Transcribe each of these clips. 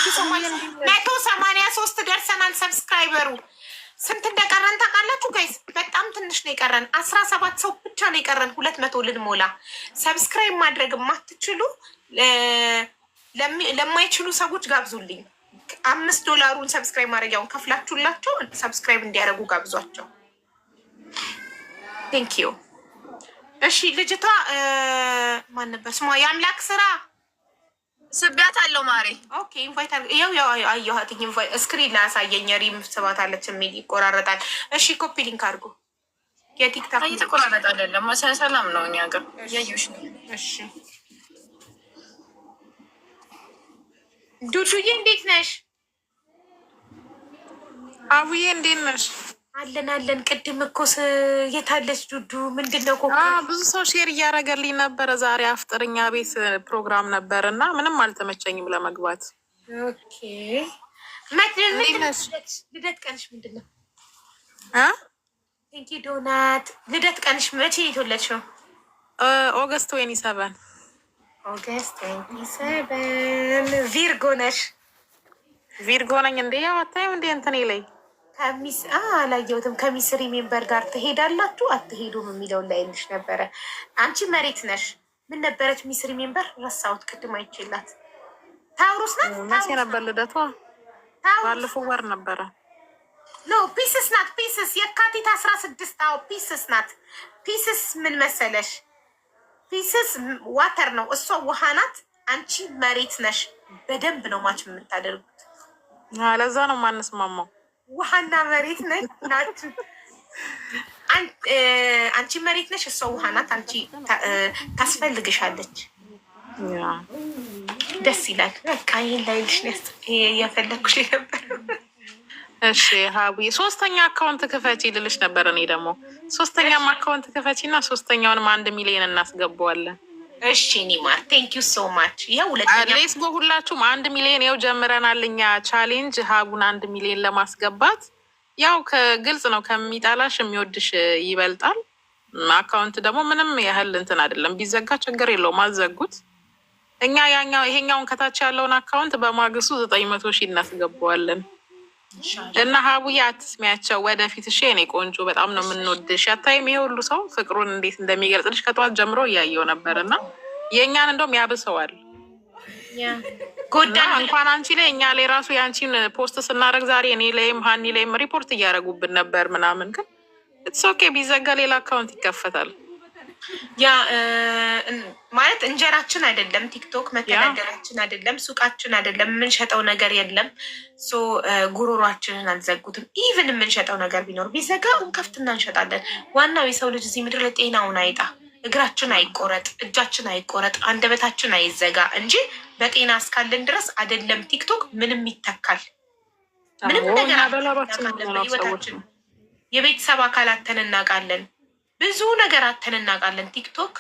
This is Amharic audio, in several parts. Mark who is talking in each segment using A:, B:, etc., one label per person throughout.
A: ቴንኪው ሶ ማች 183 ደርሰናል። ሰብስክራይበሩ ስንት እንደቀረን ታውቃላችሁ ጋይስ? በጣም ትንሽ ነው የቀረን። 17 ሰው ብቻ ነው የቀረን 200 ልንሞላ። ሰብስክራይብ ማድረግ የማትችሉ ለማይችሉ ሰዎች ጋብዙልኝ። $5 ሰብስክራይብ ማድረጊያውን ከፍላችሁላቸው ሰብስክራይብ እንዲያደርጉ ጋብዟቸው። ቴንኪዩ። እሺ ልጅቷ ማን ነበር ስሟ? የአምላክ ስራ
B: ስቢያት አለው ማሬ።
A: ኦኬ ኢንቫይት ያው አየኋት። ኢንቫይት ስክሪን ላይ አሳየኝ። ሪም ስባት አለች የሚል ይቆራረጣል። እሺ ኮፒ ሊንክ አድርጎ የቲክታክ
B: እየተቆራረጠ አይደለም። ሰላም ነው እኛ ጋር ያዩሽ ነው።
A: እሺ ዱዱዬ እንዴት ነሽ?
C: አቡዬ እንዴት ነሽ?
A: አለን። ቅድም እኮ የታለች ዱዱ? ምንድነው?
C: ብዙ ሰው ሼር እያደረገልኝ ነበረ። ዛሬ አፍጥርኛ ቤት ፕሮግራም ነበር እና ምንም አልተመቸኝም ለመግባት።
A: ኦኬ ልደት ቀንሽ ምንድን ነው? ቴንኪ ዶናት። ልደት ቀንሽ መቼ የተወለድሽው?
C: ኦገስት 27
A: ኦገስት 27 ቪርጎ ነሽ?
C: ቪርጎ ነኝ። እንዴ ያው አታይም እንዴ እንትን ላይ
A: አላየሁትም። ከሚስ ሪሜምበር ጋር ትሄዳላችሁ አትሄዱም የሚለውን ላይልሽ ነበረ። አንቺ መሬት ነሽ። ምን ነበረች ሚስ ሪሜምበር? ረሳሁት። ቅድም አይቼላት። ታውሩስ ናት።
C: መቼ ነበር ልደቷ? ባለፈው ወር ነበረ።
A: ኖ ፒስስ ናት። ፒስስ የካቲት 16 አዎ ፒስስ ናት። ፒስስ ምን መሰለሽ? ፒስስ ዋተር ነው፣ እሷ ውሃ ናት። አንቺ መሬት ነሽ። በደንብ ነው ማች የምታደርጉት።
C: ለዛ ነው ማንስማማው።
A: ውሃና መሬት ናችሁ። አንቺ መሬት ነሽ፣ እሷ ውሃ ናት። አንቺ ታስፈልግሻለች። ደስ ይላል። በቃ ይህን ላይልሽ እየፈለግኩሽ ነበር።
C: እሺ ሀቡዬ 3ኛ አካውንት ክፈቺ ልልሽ ነበር። እኔ ደግሞ 3ኛም አካውንት ክፈቺ እና 3ኛውንም 1 ሚሊዮን እናስገባዋለን።
A: እሺ ኒማር ቴንኪዩ ሶ ማች። ይኸው ሁለተኛ
C: ሌስጎ ሁላችሁም 1 ሚሊዮን ይኸው ጀምረናል እኛ ቻሌንጅ። ሀቡን 1 ሚሊዮን ለማስገባት ያው ከግልጽ ነው፣ ከሚጣላሽ የሚወድሽ ይበልጣል። አካውንት ደግሞ ምንም ያህል እንትን አይደለም፣ ቢዘጋ ችግር የለውም አዘጉት። እኛ ይሄኛውን ከታች ያለውን አካውንት በማግስቱ 900 ሺህ እናስገባዋለን። እና ሀቡዬ አትስሚያቸው ወደፊት። እሺ የኔ ቆንጆ በጣም ነው የምንወድሽ። አታይም ይሄ ሁሉ ሰው ፍቅሩን እንዴት እንደሚገልጽልሽ ከጠዋት ጀምሮ እያየው ነበር። እና የእኛን እንደውም ያብሰዋል። እንኳን አንቺ ላይ እኛ ላይ ራሱ የአንቺን ፖስት ስናደርግ ዛሬ እኔ ላይም ሀኒ ላይም ሪፖርት እያደረጉብን ነበር ምናምን። ግን ኦኬ ቢዘጋ ሌላ አካውንት ይከፈታል።
A: ያ ማለት እንጀራችን አይደለም፣ ቲክቶክ መተዳደሪያችን አይደለም፣ ሱቃችን አይደለም፣ የምንሸጠው ነገር የለም። ጉሮሯችንን አልዘጉትም። ኢቭን የምንሸጠው ነገር ቢኖር ቢዘጋ እንከፍትና እንሸጣለን። ዋናው የሰው ልጅ እዚህ ምድር ጤናውን አይጣ፣ እግራችን አይቆረጥ፣ እጃችን አይቆረጥ፣ አንደበታችን አይዘጋ እንጂ በጤና እስካለን ድረስ አይደለም ቲክቶክ ምንም ይተካል። ምንም ነገር በህይወታችን የቤተሰብ አካላትን እናውቃለን፣ ብዙ ነገር አተን እናውቃለን። ቲክቶክ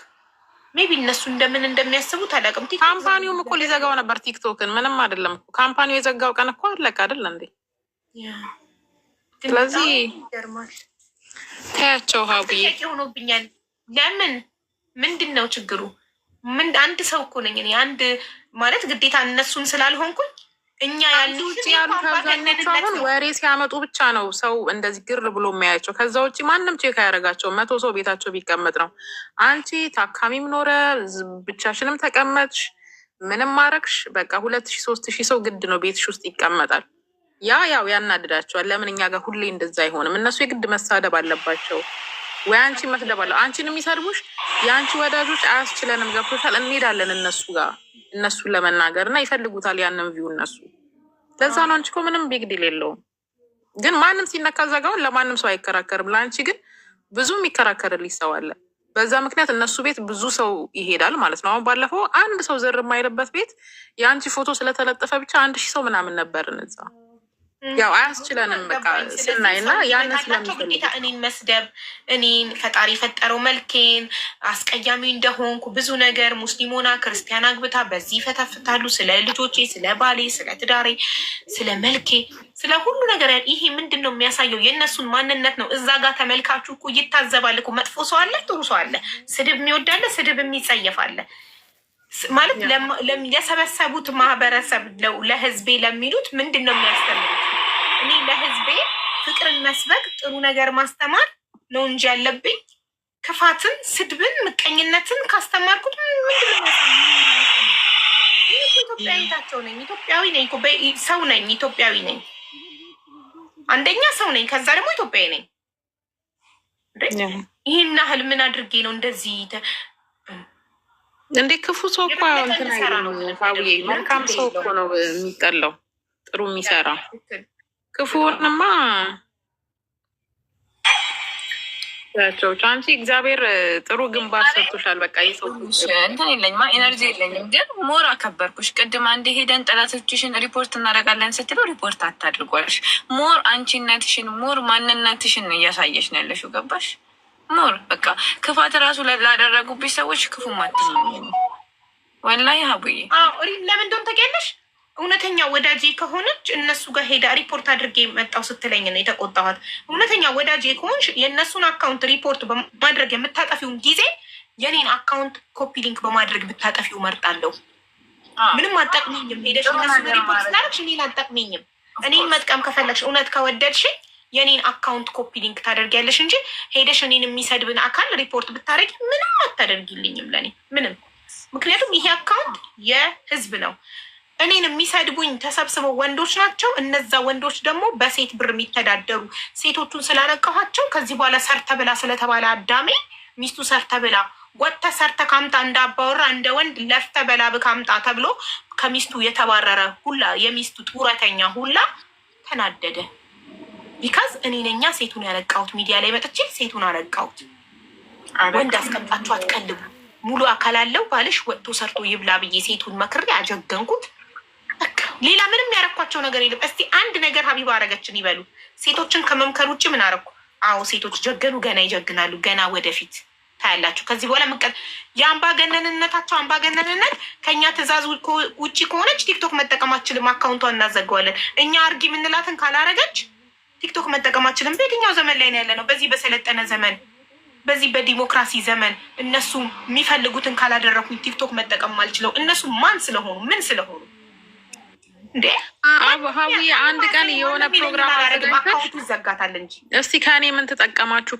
A: ሜቢ እነሱ እንደምን እንደሚያስቡት አላውቅም።
C: ካምፓኒውም እኮ ሊዘጋው ነበር ቲክቶክን። ምንም አይደለም ካምፓኒው የዘጋው ቀን እኮ አለቀ አይደል እንዴ? ስለዚህ
A: ይገርማል።
C: ታያቸው ሀቡዬ
A: ሆኖብኛል። ለምን ምንድን ነው ችግሩ? አንድ ሰው እኮ ነኝ እኔ። አንድ ማለት ግዴታ እነሱን ስላልሆንኩኝ እኛ
C: ውጭ ያሉት አብዛኞቹ አሁን ወሬ ሲያመጡ ብቻ ነው ሰው እንደዚህ ግር ብሎ የሚያያቸው። ከዛ ውጭ ማንም ቼክ አያደርጋቸው። 100 ሰው ቤታቸው ቢቀመጥ ነው። አንቺ ታካሚም ኖረ ብቻሽንም ተቀመጥሽ ምንም ማረግሽ በቃ 2000 3000 ሰው ግድ ነው ቤትሽ ውስጥ ይቀመጣል። ያው ያናድዳቸዋል። ለምን እኛ ጋር ሁሌ እንደዛ አይሆንም? እነሱ የግድ መሳደብ አለባቸው ወይ አንቺ መስደብ አለ። አንቺን የሚሰድቡሽ የአንቺ ወዳጆች አያስችለንም። ገብቶሻል? እንሄዳለን እነሱ ጋር እነሱን ለመናገር እና ይፈልጉታል ያንን ቪው እነሱ። ለዛ ነው አንቺ እኮ ምንም ቢግ ዲል የለውም። ግን ማንም ሲነካ ዘጋውን ለማንም ሰው አይከራከርም። ለአንቺ ግን ብዙ የሚከራከርልሽ ሰው አለ። በዛ ምክንያት እነሱ ቤት ብዙ ሰው ይሄዳል ማለት ነው። አሁን ባለፈው አንድ ሰው ዝር የማይልበት ቤት የአንቺ ፎቶ ስለተለጠፈ ብቻ 1000 ሰው ምናምን ነበርን እዛ። ያው አያስችለንም በቃ ስናይና ያን ስለምፈልግ
A: እኔን መስደብ እኔን ፈጣሪ የፈጠረው መልኬን አስቀያሚ እንደሆንኩ ብዙ ነገር ሙስሊሞና ክርስቲያን አግብታ በዚህ ይፈተፍታሉ። ስለ ልጆቼ፣ ስለ ባሌ፣ ስለ ትዳሬ፣ ስለ መልኬ፣ ስለ ሁሉ ነገር። ይሄ ምንድን ነው የሚያሳየው? የእነሱን ማንነት ነው። እዛ ጋር ተመልካቹ እኮ ይታዘባል እኮ። መጥፎ ሰው አለ፣ ጥሩ ሰው አለ፣ ስድብ የሚወዳለ፣ ስድብ የሚጸየፍ አለ። ማለት ለሰበሰቡት ማህበረሰብ ለህዝቤ ለሚሉት ምንድን ነው የሚያስተምሩት? እኔ ለህዝቤ ፍቅርን መስበክ ጥሩ ነገር ማስተማር ነው እንጂ ያለብኝ ክፋትን፣ ስድብን፣ ምቀኝነትን ካስተማርኩት ምንድን ነው? ኢትዮጵያዊታቸው ነኝ፣ ኢትዮጵያዊ ነኝ፣ ሰው ነኝ፣ ኢትዮጵያዊ ነኝ። አንደኛ ሰው ነኝ፣ ከዛ ደግሞ ኢትዮጵያዊ ነኝ። ይህን ያህል ምን አድርጌ ነው እንደዚህ?
C: እንዴ ክፉ ሰው እኮ እንትን አይደለም። መልካም ሰው እኮ ነው የሚጠላው፣ ጥሩ የሚሰራ ክፉንማ ያቸው አንቺ እግዚአብሔር ጥሩ ግንባር ሰጥቶሻል። በቃ የሰው
B: እንትን የለኝማ ኤነርጂ የለኝም፣ ግን ሞር አከበርኩሽ። ቅድም አንድ ሄደን ጠላቶችሽን ሪፖርት እናደርጋለን ስትለው ሪፖርት አታድርጓልሽ። ሞር አንቺነትሽን ሞር ማንነትሽን እያሳየሽ ነው ያለሽው። ገባሽ? ሞር በቃ ክፋት ራሱ ላደረጉብሽ ሰዎች ክፉ ማትመኝ ወላሂ ሀቡዬ።
A: ለምን እንደሆነ ታውቂያለሽ? እውነተኛ ወዳጄ ከሆነች እነሱ ጋር ሄዳ ሪፖርት አድርጌ መጣው ስትለኝ ነው የተቆጣኋት። እውነተኛ ወዳጄ ከሆንሽ የእነሱን አካውንት ሪፖርት በማድረግ የምታጠፊውን ጊዜ የኔን አካውንት ኮፒ ሊንክ በማድረግ ብታጠፊው መርጣለሁ። ምንም አጠቅሚኝም። ሄደሽ እነሱን ሪፖርት ስላደረግሽ እኔን አጠቅሚኝም። እኔን መጥቀም ከፈለግሽ እውነት ከወደድሽኝ የኔን አካውንት ኮፒ ሊንክ ታደርጊያለሽ እንጂ ሄደሽ እኔን የሚሰድብን አካል ሪፖርት ብታደርጊ ምንም አታደርጊልኝም ለእኔ ምንም። ምክንያቱም ይሄ አካውንት የህዝብ ነው። እኔን የሚሰድቡኝ ተሰብስበው ወንዶች ናቸው። እነዛ ወንዶች ደግሞ በሴት ብር የሚተዳደሩ ሴቶቹን ስላነቃኋቸው ከዚህ በኋላ ሰርተ ብላ ስለተባለ አዳሜ ሚስቱ ሰርተ ብላ ወጥተ ሰርተ ካምጣ እንዳባወራ እንደ ወንድ ለፍተ በላ ብካምጣ ተብሎ ከሚስቱ የተባረረ ሁላ የሚስቱ ጡረተኛ ሁላ ተናደደ። ቢካዝ እኔ ነኛ ሴቱን ያነቃሁት። ሚዲያ ላይ መጥቼ ሴቱን አነቃሁት። ወንድ አስቀምጣችሁ አትቀልቡ። ሙሉ አካል አለው ባልሽ ወጥቶ ሰርቶ ይብላ ብዬ ሴቱን መክሬ አጀገንኩት። ሌላ ምንም ያረኳቸው ነገር የለም። እስቲ አንድ ነገር ሀቢባ አረገችን ይበሉ። ሴቶችን ከመምከር ውጭ ምን አረኩ? አዎ ሴቶች ጀገኑ፣ ገና ይጀግናሉ። ገና ወደፊት ታያላችሁ። ከዚህ በኋላ ምቀል የአምባገነንነታቸው አምባገነንነት ከእኛ ትእዛዝ ውጭ ከሆነች ቲክቶክ መጠቀማችልም፣ አካውንቷን እናዘገዋለን። እኛ አርጊ የምንላትን ካላረገች ቲክቶክ መጠቀማችልም። በየትኛው ዘመን ላይ ነው ያለ ነው? በዚህ በሰለጠነ ዘመን፣ በዚህ በዲሞክራሲ ዘመን እነሱ የሚፈልጉትን ካላደረኩኝ ቲክቶክ መጠቀም ማልችለው እነሱ ማን ስለሆኑ ምን ስለሆኑ እንዴ?
C: ሀዊ አንድ ቀን የሆነ ፕሮግራም አዘጋጅተሽ
A: ይዘጋታል እንጂ
C: እስቲ ከኔ ምን ተጠቀማችሁ?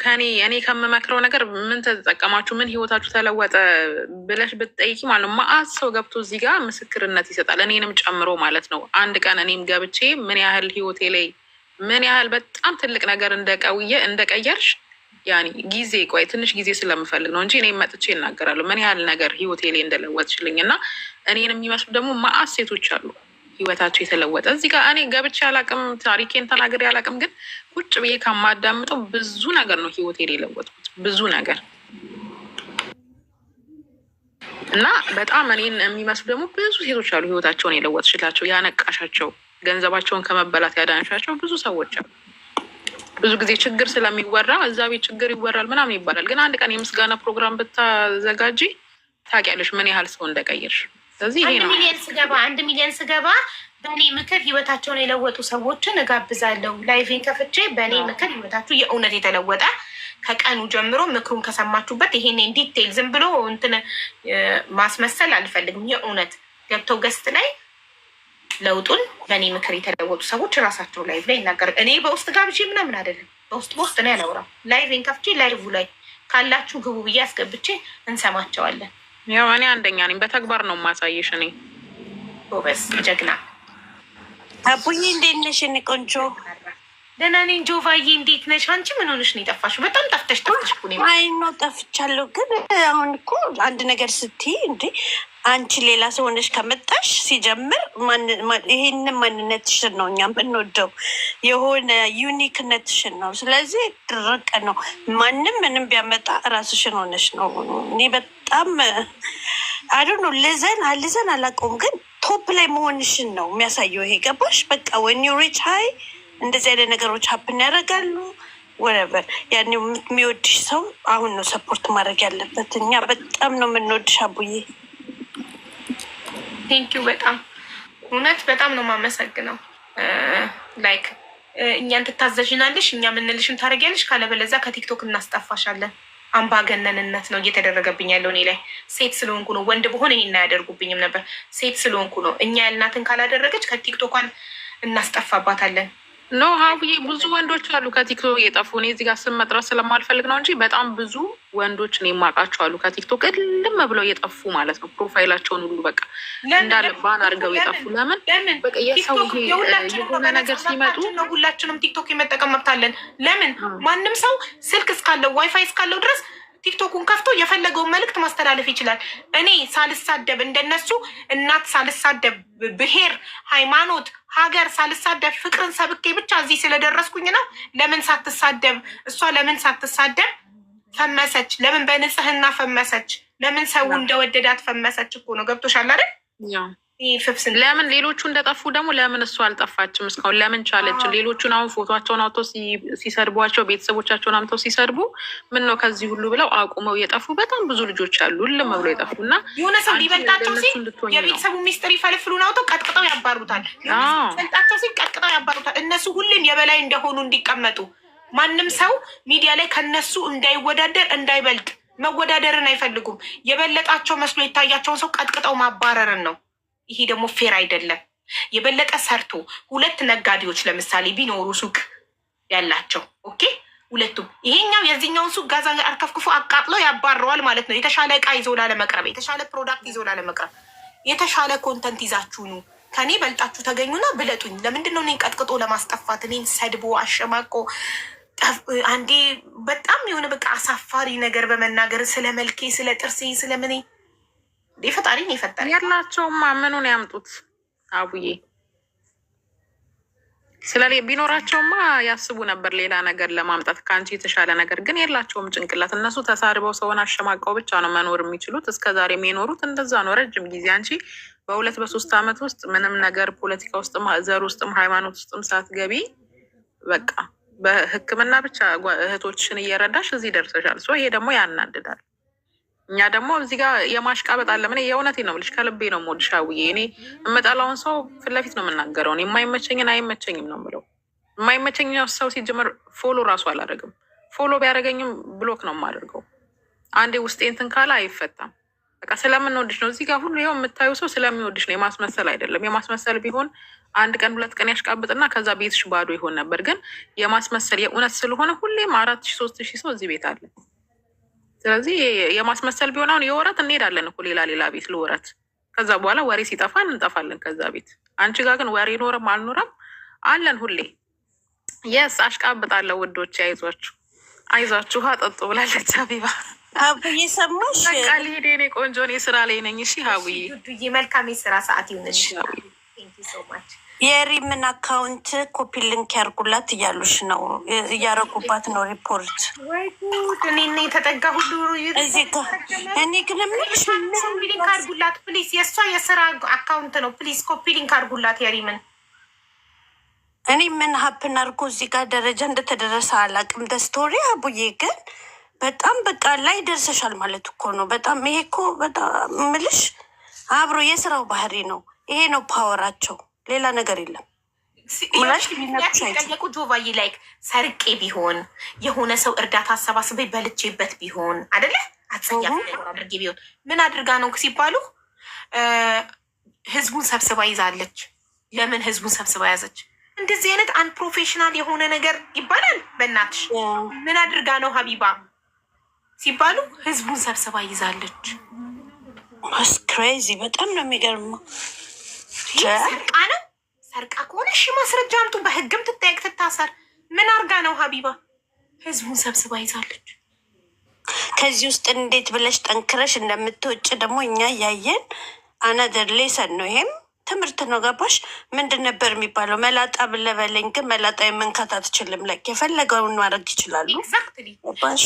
C: እኔ ከምመክረው ነገር ምን ተጠቀማችሁ? ምን ህይወታችሁ ተለወጠ ብለሽ ብትጠይቂ ማለት ነው መአት ሰው ገብቶ እዚህ ጋር ምስክርነት ይሰጣል፣ እኔንም ጨምሮ ማለት ነው። አንድ ቀን እኔም ገብቼ ምን ያህል ህይወቴ ላይ ምን ያህል በጣም ትልቅ ነገር እንደቀየርሽ ያኔ ጊዜ ቆይ ትንሽ ጊዜ ስለምፈልግ ነው እንጂ እኔ መጥቼ እናገራለሁ ምን ያህል ነገር ህይወቴ ላይ እንደለወጥሽልኝ። እና እኔን የሚመስሉ ደግሞ መአት ሴቶች አሉ ህይወታቸው የተለወጠ። እዚህ ጋር እኔ ገብቼ አላቅም፣ ታሪኬን ተናግሬ አላቅም፣ ግን ቁጭ ብዬ ከማዳምጠው ብዙ ነገር ነው ህይወቴ ላይ የለወጥኩት ብዙ ነገር። እና በጣም እኔን የሚመስሉ ደግሞ ብዙ ሴቶች አሉ ህይወታቸውን የለወጥሽላቸው፣ ያነቃሻቸው፣ ገንዘባቸውን ከመበላት ያዳንሻቸው ብዙ ሰዎች አሉ። ብዙ ጊዜ ችግር ስለሚወራ እዛ ቤት ችግር ይወራል ምናምን ይባላል። ግን አንድ ቀን የምስጋና ፕሮግራም ብታዘጋጂ ታውቂያለሽ ምን ያህል ሰው እንደቀየርሽ። ስለዚህ ይሄ ነው
A: አንድ ሚሊዮን ስገባ በእኔ ምክር ህይወታቸውን የለወጡ ሰዎችን እጋብዛለሁ። ላይፌን ከፍቼ በእኔ ምክር ህይወታችሁ የእውነት የተለወጠ ከቀኑ ጀምሮ ምክሩን ከሰማችሁበት ይሄን ዲቴይል ዝም ብሎ እንትን ማስመሰል አልፈልግም። የእውነት ገብተው ገስት ላይ ለውጡን በእኔ ምክር የተለወጡ ሰዎች ራሳቸው ላይቭ ላይ ይናገራል። እኔ በውስጥ ጋብዤ ምናምን አይደለም፣ በውስጥ ነው ያለውራ። ላይቬን ከፍቼ ላይቭ ላይ ካላችሁ ግቡ ብዬ አስገብቼ እንሰማቸዋለን።
C: ያው እኔ አንደኛ ነኝ፣ በተግባር ነው ማሳየሽ። እኔ
A: ጎበዝ ጀግና።
D: አቡዬ እንዴት ነሽ? እኔ ቆንጆ
A: ደህና ነኝ። ጆቫዬ እንዴት ነሽ? አንቺ ምን ሆነሽ ነው የጠፋሽው? በጣም ጠፍተሽ እኮ ነው።
D: አይ ነው ጠፍቻለሁ፣ ግን አሁን እኮ አንድ ነገር ስትይ እንዴ አንቺ ሌላ ሰው ሆነሽ ከመጣሽ ሲጀምር ይሄንን ማንነትሽን ነው እኛ የምንወደው፣ የሆነ ዩኒክነትሽን ነው። ስለዚህ ድርቅ ነው ማንም ምንም ቢያመጣ ራስሽን ሆነሽ ነው። እኔ በጣም አዶኖ ልዘን አላውቀውም፣ ግን ቶፕ ላይ መሆንሽን ነው የሚያሳየው። ይሄ ገባሽ? በቃ ወን ዩ ሪች ሀይ እንደዚህ አይነት ነገሮች ሀፕን ያደርጋሉ። ወረበር ያኔ የሚወድሽ ሰው አሁን ነው ሰፖርት ማድረግ ያለበት። እኛ በጣም ነው የምንወድሽ አቡዬ።
A: ቴንኪው በጣም እውነት በጣም ነው የማመሰግነው። ላይክ እኛን ትታዘዥናለሽ፣ እኛ የምንልሽን ታደርጊያለሽ፣ ካለበለዚያ ከቲክቶክ እናስጠፋሻለን። አምባገነንነት ነው እየተደረገብኝ ያለው እኔ ላይ። ሴት ስለሆንኩ ነው። ወንድ በሆነ ይሄን አያደርጉብኝም ነበር። ሴት ስለሆንኩ ነው። እኛ ያልናትን ካላደረገች ከቲክቶኳን እናስጠፋባታለን።
C: ኖ ሀቡዬ ብዙ ወንዶች አሉ ከቲክቶክ እየጠፉ። እኔ እዚህ ጋር ስም መጥራት ስለማልፈልግ ነው እንጂ በጣም ብዙ ወንዶችን የማውቃቸው አሉ ከቲክቶክ እልም ብለው እየጠፉ ማለት ነው። ፕሮፋይላቸውን ሁሉ በቃ እንዳለ ባን አድርገው የጠፉ። ለምን በቃ የሰው የሆነ ነገር ሲመጡ
A: ሁላችንም ቲክቶክ የመጠቀም መብት አለን። ለምን ማንም ሰው ስልክ እስካለው ዋይፋይ እስካለው ድረስ ቲክቶኩን ከፍቶ የፈለገውን መልእክት ማስተላለፍ ይችላል። እኔ ሳልሳደብ እንደነሱ እናት ሳልሳደብ ብሔር፣ ሃይማኖት፣ ሀገር ሳልሳደብ ፍቅርን ሰብኬ ብቻ እዚህ ስለደረስኩኝ ነው። ለምን ሳትሳደብ እሷ ለምን ሳትሳደብ ፈመሰች? ለምን በንጽህና ፈመሰች? ለምን ሰው እንደወደዳት ፈመሰች እኮ ነው። ገብቶሻል አይደል?
C: ለምን ሌሎቹ እንደጠፉ ደግሞ ለምን እሱ አልጠፋችም እስካሁን? ለምን ቻለች? ሌሎቹን አሁን ፎቶቸውን አውጥተው ሲሰድቧቸው ቤተሰቦቻቸውን አምተው ሲሰድቡ ምን ነው ከዚህ ሁሉ ብለው አቁመው የጠፉ በጣም ብዙ ልጆች አሉ። ልም ብሎ የጠፉ እና
A: የሆነ ሰው ሊበልጣቸው ሲል የቤተሰቡ ሚስጥር ይፈልፍሉን አውጥተው ቀጥቅጠው ያባሩታል። በልጣቸው ሲል ቀጥቅጠው ያባሩታል። እነሱ ሁሌም የበላይ እንደሆኑ እንዲቀመጡ፣ ማንም ሰው ሚዲያ ላይ ከነሱ እንዳይወዳደር እንዳይበልጥ፣ መወዳደርን አይፈልጉም። የበለጣቸው መስሎ የታያቸውን ሰው ቀጥቅጠው ማባረርን ነው። ይሄ ደግሞ ፌር አይደለም። የበለጠ ሰርቶ ሁለት ነጋዴዎች ለምሳሌ ቢኖሩ ሱቅ ያላቸው ኦኬ፣ ሁለቱም ይሄኛው የዚህኛውን ሱቅ ጋዛ አርከፍክፎ አቃጥሎ ያባረዋል ማለት ነው። የተሻለ እቃ ይዞ ላለመቅረብ፣ የተሻለ ፕሮዳክት ይዞ ላለመቅረብ፣ የተሻለ ኮንተንት ይዛችሁ ኑ ከኔ በልጣችሁ ተገኙና ብለጡኝ። ለምንድን ነው እኔን ቀጥቅጦ ለማስጠፋት እኔን ሰድቦ አሸማቆ አንዴ በጣም የሆነ በቃ አሳፋሪ ነገር በመናገር ስለ መልኬ፣ ስለ ጥርሴ፣ ስለምኔ ፈጣሪ ነው የፈጠረ።
C: ያላቸውማ ምኑን ያምጡት አቡዬ። ቢኖራቸውማ ያስቡ ነበር ሌላ ነገር ለማምጣት ከአንቺ የተሻለ ነገር፣ ግን የላቸውም ጭንቅላት። እነሱ ተሳድበው ሰውን አሸማቀው ብቻ ነው መኖር የሚችሉት። እስከዛሬም የኖሩት እንደዛ ነው ረጅም ጊዜ። አንቺ በ2 በ3 ዓመት ውስጥ ምንም ነገር ፖለቲካ ውስጥም ዘር ውስጥም ሃይማኖት ውስጥም ሳትገቢ በቃ በሕክምና ብቻ እህቶችሽን እየረዳሽ እዚህ ደርሰሻል። ይሄ ደግሞ ያናድዳል። እኛ ደግሞ እዚህ ጋር የማሽቃበጥ አለ። ምን የእውነቴ ነው የምልሽ፣ ከልቤ ነው የምወድሽ አውዬ። እኔ የምጠላውን ሰው ፊት ለፊት ነው የምናገረው። የማይመቸኝን አይመቸኝም ነው የምለው። የማይመቸኝ ሰው ሲጀመር ፎሎ ራሱ አላደርግም። ፎሎ ቢያደርገኝም ብሎክ ነው የማደርገው። አንዴ ውስጤ እንትን ካለ አይፈታም። በቃ ስለምንወድሽ ነው። እዚህ ጋር ሁሉ ይኸው የምታዩ ሰው ስለሚወድሽ ነው። የማስመሰል አይደለም። የማስመሰል ቢሆን 1 ቀን 2 ቀን ያሽቃብጥና ከዛ ቤትሽ ባዶ ይሆን ነበር። ግን የማስመሰል የእውነት ስለሆነ ሁሌም 4000 3000 ሰው እዚህ ቤት አለ። ስለዚህ የማስመሰል ቢሆን አሁን የወረት እንሄዳለን እኮ ሌላ ቤት ለወረት። ከዛ በኋላ ወሬ ሲጠፋ እንጠፋለን ከዛ ቤት። አንቺ ጋር ግን ወሬ ኖረም አልኖረም አለን ሁሌ። የስ አሽቃብጣለሁ ውዶች፣ አይዟችሁ ጠጡ ብላለች ሀቢባ።
D: ሀቡዬ ሰማሽ?
C: ቃል ሄዴ እኔ ቆንጆ እኔ ስራ ላይ ነኝ። እሺ ሀቡዬ፣
A: መልካም የስራ ሰዓት ይሁንልሽ።
D: የሪምን አካውንት ኮፒ ሊንክ ያርጉላት እያሉሽ ነው፣ እያረጉባት ነው ሪፖርት።
A: እኔ የተጠጋ ሁሉ
D: እኔ ግን
A: ኮፒ ሊንክ አርጉላት ፕሊዝ። የእሷ የስራ አካውንት ነው። ፕሊዝ ኮፒ ሊንክ አርጉላት የሪምን።
D: እኔ ምን ሀፕን አድርጎ እዚህ ጋር ደረጃ እንደተደረሰ አላውቅም። ደስቶሪ አቡዬ ግን በጣም በቃ ላይ ደርሰሻል ማለት እኮ ነው። በጣም ይሄ እኮ በጣም ምልሽ አብሮ የስራው ባህሪ ነው። ይሄ ነው ፓወራቸው፣ ሌላ ነገር የለም።
A: ጠየቁ ጆቫዬ ላይክ ሰርቄ ቢሆን የሆነ ሰው እርዳታ አሰባስቤ በልቼበት ቢሆን አደለ አጸያፊ ነገር አድርጌ ቢሆን ምን አድርጋ ነው ሲባሉ ህዝቡን ሰብስባ ይዛለች። ለምን ህዝቡን ሰብስባ ያዘች? እንደዚህ አይነት አንፕሮፌሽናል የሆነ ነገር ይባላል። በእናትሽ ምን አድርጋ ነው ሀቢባ ሲባሉ ህዝቡን ሰብስባ ይዛለች።
D: ክሬዚ በጣም ነው የሚገርመው።
A: ሰርቃ ነው። ሰርቃ ከሆነ እሺ ማስረጃ አምጡ፣ በህግም ትጠየቅ ትታሰር። ምን አርጋ ነው ሀቢባ ህዝቡን ሰብስባ ይዛለች?
D: ከዚህ ውስጥ እንዴት ብለሽ ጠንክረሽ እንደምትወጭ ደግሞ እኛ እያየን አናደር ሌሰን ነው። ይሄም ትምህርት ነው። ገባሽ? ምንድን ነበር የሚባለው? መላጣ ብለበለኝ ግን መላጣ የመንካት አትችልም። ላይ የፈለገውን ማድረግ ይችላሉ። ገባሽ?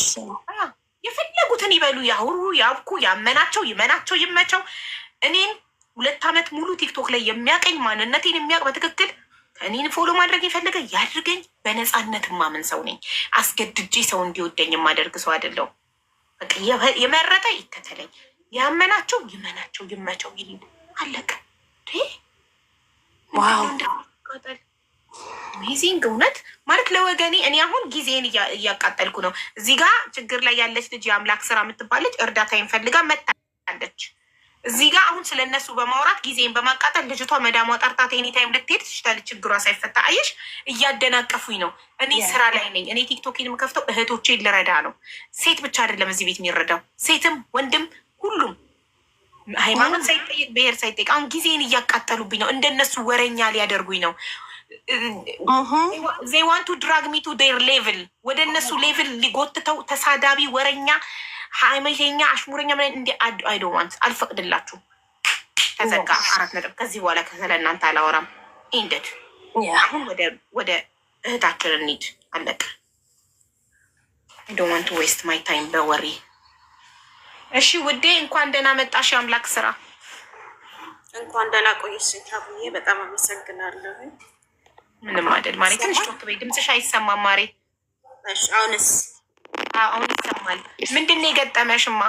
A: የፈለጉትን ይበሉ፣ ያውሩ፣ ያብኩ፣ ያመናቸው ይመናቸው፣ ይመቸው። እኔን 2 ዓመት ሙሉ ቲክቶክ ላይ የሚያቀኝ ማንነቴን የሚያውቅ በትክክል እኔን ፎሎ ማድረግ የፈለገ ያድርገኝ። በነፃነት ማምን ሰው ነኝ። አስገድጄ ሰው እንዲወደኝ የማደርግ ሰው አይደለሁም። በቃ የመረጠ ይከተለኝ፣ ያመናቸው ይመናቸው፣ ይመቸው፣ ይሄድ አለቀ። ዋው አሜዚንግ! እውነት ማለት ለወገኔ እኔ አሁን ጊዜን እያቃጠልኩ ነው። እዚህ ጋር ችግር ላይ ያለች ልጅ የአምላክ ስራ የምትባለች እርዳታ ፈልጋ መታለች። እዚህ ጋር አሁን ስለ እነሱ በማውራት ጊዜን በማቃጠል ልጅቷ መዳሟ ጠርታት ኤኒታይም ልትሄድ ትችላለች። ችግሯ ሳይፈታ አየሽ፣ እያደናቀፉኝ ነው። እኔ ስራ ላይ ነኝ። እኔ ቲክቶክን የምከፍተው እህቶቼን ልረዳ ነው። ሴት ብቻ አይደለም እዚህ ቤት የሚረዳው፣ ሴትም ወንድም ሁሉም፣ ሃይማኖት ሳይጠይቅ ብሔር ሳይጠይቅ። አሁን ጊዜን እያቃጠሉብኝ ነው። እንደነሱ ወረኛ ሊያደርጉኝ ነው። they want to drag me to their level ወደ እነሱ ሌቭል ሊጎትተው ተሳዳቢ ወረኛ ሀይመኛ አሽሙረኛ ምን እንዲ አይ ዶንት ዋንት አልፈቅድላችሁ። ተዘጋ 4 ነጥብ። ከዚህ በኋላ ከሰለ እናንተ አላወራም። ኢንደድ አሁን ወደ እህታችን እንሂድ። አለቀ። አይ ዶንት ዋንት ቱ ዌስት ማይ ታይም በወሬ። እሺ ውዴ እንኳን ደህና መጣሽ። አምላክ ስራ
E: እንኳን ደህና ቆይሽ ታቡዬ። በጣም አመሰግናለሁ።
A: ምንም አይደል ማሬ። ትንሽ ጮክ በይ፣ ድምፅሽ አይሰማም ማሬ።
E: እሺ አሁንስ?
A: አሁን ይሰማል። ምንድን ነው የገጠመሽማ?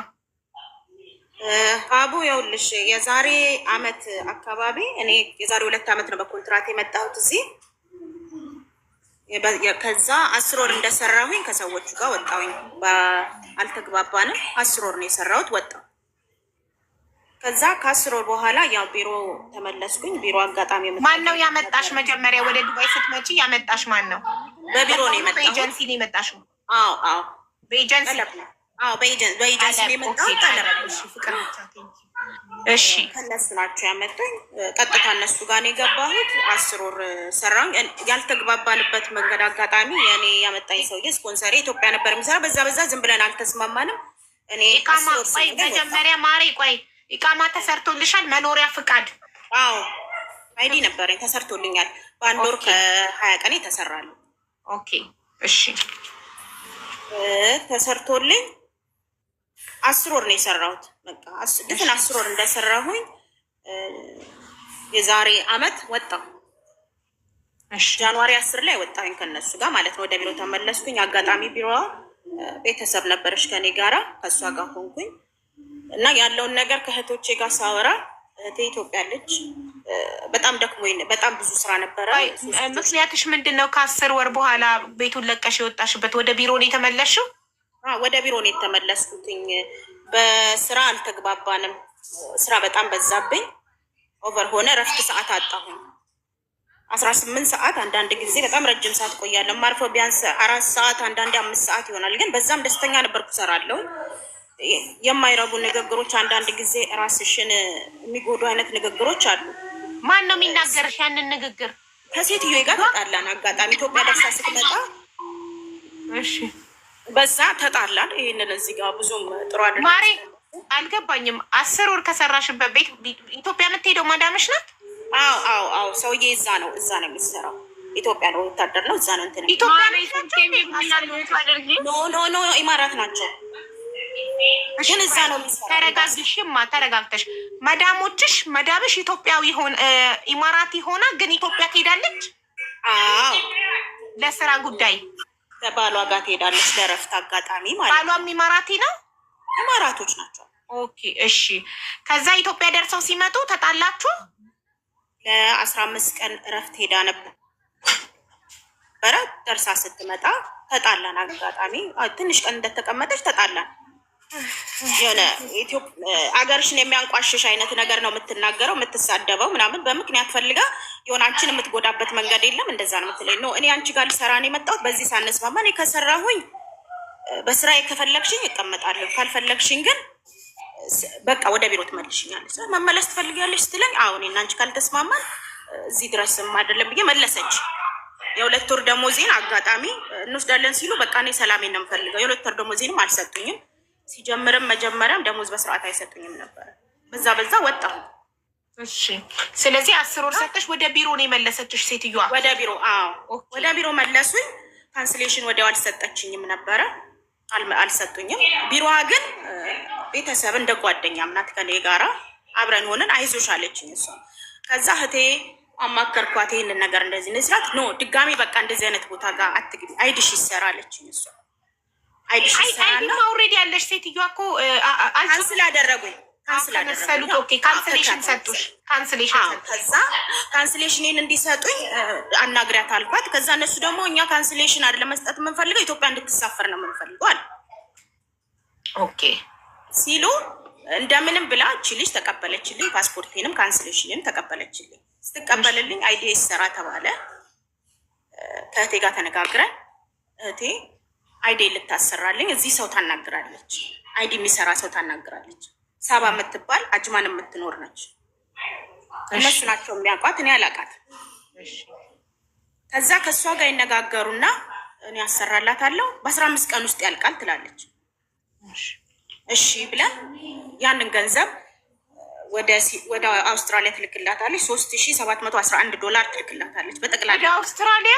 E: አቡ ያውልሽ የዛሬ አመት አካባቢ እኔ የዛሬ 2 አመት ነው በኮንትራት የመጣሁት እዚህ። ከዛ 10 ወር እንደሰራሁኝ ከሰዎቹ ጋር ወጣሁኝ። አልተግባባንም። 10 ወር ነው የሰራሁት፣ ወጣሁ። ከዛ ከ10 ወር በኋላ ያው ቢሮ ተመለስኩኝ። ቢሮ አጋጣሚ
A: ማን ነው ያመጣሽ? መጀመሪያ ወደ ዱባይ ስትመጪ ያመጣሽ ማን ነው?
E: በቢሮ ነው የመጣሁት።
A: በኤጀንሲ ነው የመጣሽው?
E: አዎ
A: በኤጀንሲ
E: በኤጀንሲ ነው የመጣሁት።
A: ፍቅር ብቻ። እሺ
E: ከነሱ ናቸው ያመጡኝ። ቀጥታ እነሱ ጋር ነው የገባሁት። 10 ወር ሰራኝ። ያልተግባባንበት መንገድ አጋጣሚ የኔ ያመጣኝ ሰውዬ ስፖንሰሬ ኢትዮጵያ ነበር የሚሰራ። በዛ ዝም ብለን አልተስማማንም። እኔ
A: ኢቃማ ቆይ መጀመሪያ ማሬ ቆይ ኢቃማ ተሰርቶልሻል? መኖሪያ ፍቃድ?
E: አዎ አይዲ ነበረኝ ተሰርቶልኛል። በ1 ወር ከ20 ቀን ተሰራሉ።
A: ኦኬ እሺ
E: ተሰርቶልኝ 10 ወር ነው የሰራሁት። በቃ ድፍን 10 ወር እንደሰራሁኝ የዛሬ አመት ወጣሁ። ጃንዋሪ 10 ላይ ወጣሁኝ ከነሱ ጋር ማለት ነው። ወደ ቢሮ ተመለስኩኝ። አጋጣሚ ቢሮዋ ቤተሰብ ነበረች ከኔ ጋራ፣ ከእሷ ጋር ሆንኩኝ እና ያለውን ነገር ከእህቶቼ ጋር ሳወራ እህቴ ኢትዮጵያ አለች። በጣም ደክሞኝ በጣም ብዙ ስራ ነበረ።
A: ምክንያትሽ ምንድን ነው? ከ10 ወር በኋላ ቤቱን ለቀሽ የወጣሽበት? ወደ ቢሮ ነው የተመለስሽው?
E: ወደ ቢሮ ነው የተመለስኩትኝ። በስራ አልተግባባንም። ስራ በጣም በዛብኝ። ኦቨር ሆነ። ረፍት ሰዓት አጣሁኝ። 18 ሰዓት አንዳንድ ጊዜ በጣም ረጅም ሰዓት ቆያለሁ። ማርፈው ቢያንስ 4 ሰዓት አንዳንዴ 5 ሰዓት ይሆናል። ግን በዛም ደስተኛ ነበርኩ። ሰራለሁ። የማይረቡ ንግግሮች አንዳንድ ጊዜ ራስሽን የሚጎዱ አይነት ንግግሮች አሉ።
A: ማን ነው የሚናገርሽ ያንን ንግግር?
E: ከሴትዮ ጋር ተጣላን። አጋጣሚ ኢትዮጵያ ደርሳ ስትመጣ
A: እሺ
E: በዛ ተጣላን። ይሄንን እዚህ ጋር ብዙም ጥሩ አይደለም።
A: ማሬ አልገባኝም። 10 ወር ከሰራሽበት ቤት ኢትዮጵያ የምትሄደው ማዳምሽ ናት?
E: አዎ ሰውዬ እዛ ነው የሚሰራው። ኢትዮጵያ ነው፣ ወታደር ነው። እዛ ነው እንትን
A: ኢትዮጵያ
E: ኖ ኢማራት ናቸው። ግን እዛ ነው የሚሰራው።
A: ተረጋግሽማ ተረጋግተሽ መዳምሽ ኢትዮጵያዊ ኢማራቲ ሆና ግን ኢትዮጵያ ትሄዳለች። ለስራ ጉዳይ
E: ባሏ ጋር ትሄዳለች ለረፍት አጋጣሚ ማለት ነው።
A: ባሏም ኢማራቲ ነው?
E: ኢማራቶች ናቸው።
A: ኦኬ እሺ። ከዛ ኢትዮጵያ ደርሰው ሲመጡ ተጣላችሁ?
E: ለ15 ቀን እረፍት ሄዳ ነበር። ደርሳ ስትመጣ ተጣላን። አጋጣሚ ትንሽ ቀን እንደተቀመጠች ተጣላን። የሆነ አገርሽን የሚያንቋሽሽ አይነት ነገር ነው የምትናገረው፣ የምትሳደበው ምናምን። በምክንያት ፈልጋ የሆነ አንቺን የምትጎዳበት መንገድ የለም። እንደዛ ነው የምትለኝ። ነው እኔ አንቺ ጋር ልሰራ ነው የመጣሁት። በዚህ ሳነስማማ እኔ ከሰራሁኝ በስራ ከፈለግሽኝ እቀመጣለሁ፣ ካልፈለግሽኝ ግን በቃ ወደ ቢሮ ትመልሽኛለች። መመለስ ትፈልጊያለሽ ስትለኝ አዎ እኔና አንቺ ካልተስማማን እዚህ ድረስም አይደለም ብዬ መለሰች። የ2 ወር ደሞዜን አጋጣሚ እንወስዳለን ሲሉ በቃ እኔ ሰላሜን ነው የምፈልገው። የ2 ወር ደሞዜንም አልሰጡኝም። ሲጀምርም መጀመሪያም ደሞዝ በስርዓት አይሰጡኝም ነበር። በዛ ወጣሁ።
A: እሺ ስለዚህ 10 ወር ሰጥተሽ ወደ ቢሮ ነው የመለሰችሽ ሴትዮዋ?
E: ወደ ቢሮ ወደ ቢሮ መለሱኝ። ካንስሌሽን ወዲያው አልሰጠችኝም ነበረ፣ አልሰጡኝም። ቢሮዋ ግን ቤተሰብ እንደ ጓደኛም ናት ከኔ ጋራ አብረን ሆነን አይዞሽ አለችኝ እሷ። ከዛ እህቴ አማከርኳት ይሄንን ነገር እንደዚህ ንስራት ኖ ድጋሚ በቃ እንደዚህ አይነት ቦታ ጋር አትግቢ፣ አይዲሽ ይሰራ አለችኝ እሷ። አይዲሽ ይሰራና
A: ኦልሬዲ ያለሽ ሴትዮዋ እኮ
E: ካንስል አደረጉኝ። ካንስል
A: አደረጉ። ኦኬ ካንስሌሽን ሰጡሽ? ካንስሌሽን ሰጡሽ።
E: ከዛ ካንስሌሽንን እንዲሰጡኝ አናግሪያት አልኳት። ከዛ እነሱ ደግሞ እኛ ካንስሌሽን አይደለም መስጠት የምንፈልገው ኢትዮጵያ እንድትሳፈር ነው የምንፈልገው አለ።
A: ኦኬ
E: ሲሉ እንደምንም ብላ እቺ ልጅ ተቀበለችልኝ። ፓስፖርቴንም ካንስሌሽንም ተቀበለችልኝ። ስትቀበልልኝ አይዲ ይሰራ ተባለ። ከእህቴ ጋር ተነጋግረን እህቴ አይዲ ልታሰራልኝ እዚህ ሰው ታናግራለች፣ አይዲ የሚሰራ ሰው ታናግራለች። ሳባ የምትባል አጅማን የምትኖር ነች። እነሱ ናቸው የሚያውቋት፣ እኔ አላውቃት። ከዛ ከእሷ ጋር ይነጋገሩና እኔ ያሰራላታለሁ በ15 ቀን ውስጥ ያልቃል ትላለች። እሺ ብለን ያንን ገንዘብ ወደ አውስትራሊያ ትልክላታለች። $3711 ትልክላታለች በጠቅላላ
A: ወደ አውስትራሊያ።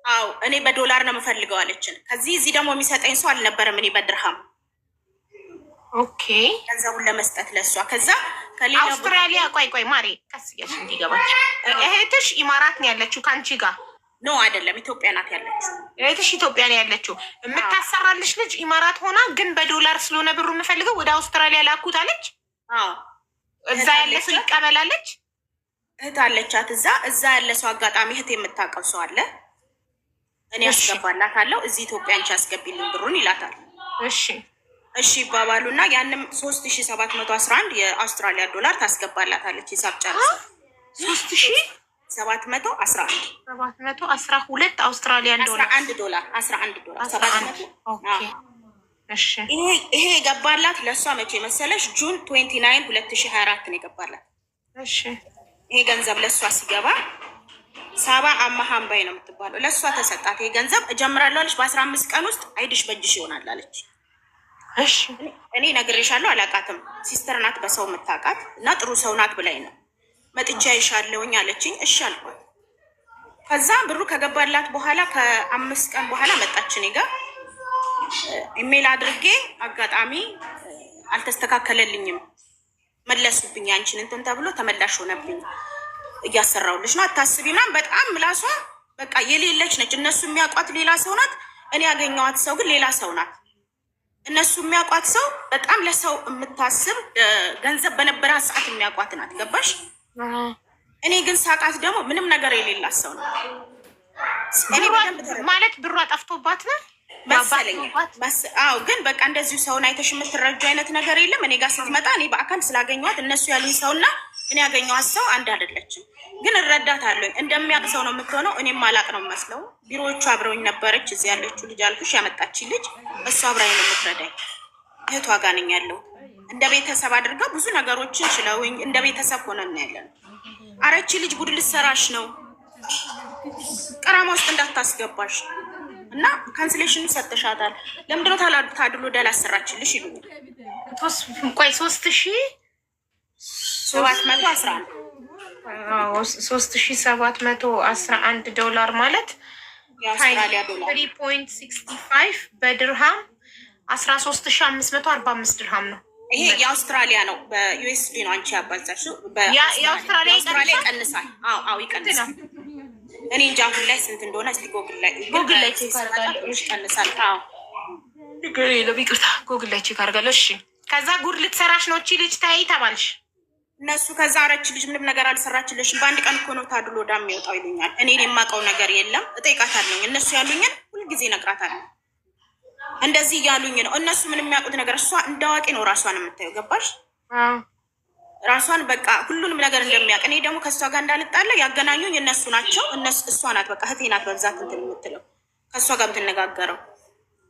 E: አዎ እኔ በዶላር ነው የምፈልገው አለችን። ከዚህ እዚህ ደግሞ የሚሰጠኝ ሰው አልነበረም፣ እኔ በድርሃም
A: ኦኬ
E: ገንዘቡን ለመስጠት ለሷ። ከዛ
A: አውስትራሊያ ቆይ ማሬ ቀስ እያልሽ እንዲገባች እህትሽ ኢማራት ነው ያለችው ከአንቺ ጋር?
E: ኖ አይደለም፣ ኢትዮጵያ ናት ያለችው።
A: እህትሽ ኢትዮጵያ ነው ያለችው። የምታሰራልሽ ልጅ ኢማራት ሆና ግን በዶላር ስለሆነ ብሩ የምፈልገው ወደ አውስትራሊያ ላኩት አለች። እዛ ያለ ሰው ይቀበላለች።
E: እህት አለቻት እዛ ያለ ሰው አጋጣሚ እህት የምታውቀው ሰው አለ። እኔ አስገባላታለሁ እዚህ ኢትዮጵያ አንቺ አስገቢልን ብሩን ይላታል። እሺ ይባባሉና ያንም 3711 የአውስትራሊያ ዶላር ታስገባላታለች። ሂሳብ ጨርሳ
A: 3712 አውስትራሊያን ዶላር 11 ዶላር 700።
E: ይሄ የገባላት ለእሷ መቼ መሰለሽ? ጁን 29 2024 ነው የገባላት። ይሄ ገንዘብ ለእሷ ሲገባ ሳባ አማሃምባይ ነው የምትባለው፣ ለእሷ ተሰጣት። ይሄ ገንዘብ እጀምራለሁ አለች። በ15 ቀን ውስጥ አይድሽ በእጅሽ ይሆናል አለች። እኔ ነግሬሻለሁ አላውቃትም፣ ሲስተር ናት በሰው የምታውቃት እና ጥሩ ሰው ናት ብላኝ ነው መጥቻ ይሻለውኝ አለችኝ። እሺ አልኳት። ከዛ ብሩ ከገባላት በኋላ ከ5 ቀን በኋላ መጣች እኔ ጋር ኢሜል አድርጌ አጋጣሚ አልተስተካከለልኝም፣ መለሱብኝ። አንቺን እንትን ተብሎ ተመላሽ ሆነብኝ፣ እያሰራውልሽ ነው አታስቢ ምናምን። በጣም ምላሷ በቃ የሌለች ነች። እነሱ የሚያውቋት ሌላ ሰው ናት፣ እኔ ያገኘዋት ሰው ግን ሌላ ሰው ናት። እነሱ የሚያውቋት ሰው በጣም ለሰው የምታስብ ገንዘብ በነበራት ሰዓት የሚያውቋት ናት። ገባሽ? እኔ ግን ሳቃት ደግሞ ምንም ነገር የሌላት ሰው ነው
A: ማለት። ብሯ ጠፍቶባት ነው
E: መሰለኝ። አዎ ግን በቃ እንደዚሁ ሰውን አይተሽ የምትረጁ አይነት ነገር የለም። እኔ ጋር ስትመጣ እኔ በአካል ስላገኘኋት እነሱ ያሉኝ ሰውና እኔ ያገኘኋት ሰው አንድ አይደለችም። ግን እረዳታለሁኝ። እንደሚያውቅ ሰው ነው የምትሆነው። እኔም ማላቅ ነው የምመስለው። ቢሮዎቹ አብረውኝ ነበረች። እዚህ ያለችው ልጅ አልኩሽ ያመጣችኝ ልጅ እሱ አብራኝ ነው የምትረዳኝ። እህቷ ጋር ነኝ ያለው። እንደ ቤተሰብ አድርገው ብዙ ነገሮችን ችለውኝ እንደ ቤተሰብ ሆነን ያለን። አረቺ ልጅ ጉድ ልትሰራሽ ነው፣ ቀራማ ውስጥ እንዳታስገባሽ እና ካንስሌሽኑ ሰጥሻታል፣ ለምንድነው ታድሎ ዳላሰራችልሽ ይሉኛል።
A: ቆይ 3711 ዶላር ማለት
E: የአውስትራሊያ ዶላር
A: 3.65 በድርሃም 13545 ድርሃም ነው።
E: ይሄ የአውስትራሊያ ነው። በዩኤስዲ ነው አንቺ ያባዛሽው።
A: የአውስትራሊያ
E: ይቀንሳል። አዎ ይቀንሳል። እኔ እንጃ አሁን ላይ ስንት እንደሆነ እስኪ ጎግል ላይ ቼክ አደርጋለሁ። ይቀንሳል። አዎ
A: ይቅርታ ጎግል ላይ ቼክ አደርጋለሁ። እሺ ከዛ ጉድ ልትሰራሽ ነው እቺ ልጅ ታይ ተባልሽ።
E: እነሱ ከዛ አረች ልጅ ምንም ነገር አልሰራችልሽም፣ በአንድ ቀን እኮ ነው ታድሎ ወዳ የሚወጣው ይሉኛል። እኔ የማውቀው ነገር የለም። እጠይቃታለሁ። እነሱ ያሉኝን ሁልጊዜ እነግራታለሁ። እንደዚህ እያሉኝ ነው እነሱ። ምንም የሚያውቁት ነገር እሷ እንደ አዋቂ ነው ራሷን የምታየው። ገባሽ? ራሷን በቃ ሁሉንም ነገር እንደሚያውቅ። እኔ ደግሞ ከእሷ ጋር እንዳልጣለ ያገናኙኝ እነሱ ናቸው። እሷ ናት በቃ እህቴ ናት በብዛት እንትን የምትለው ከእሷ ጋር የምትነጋገረው።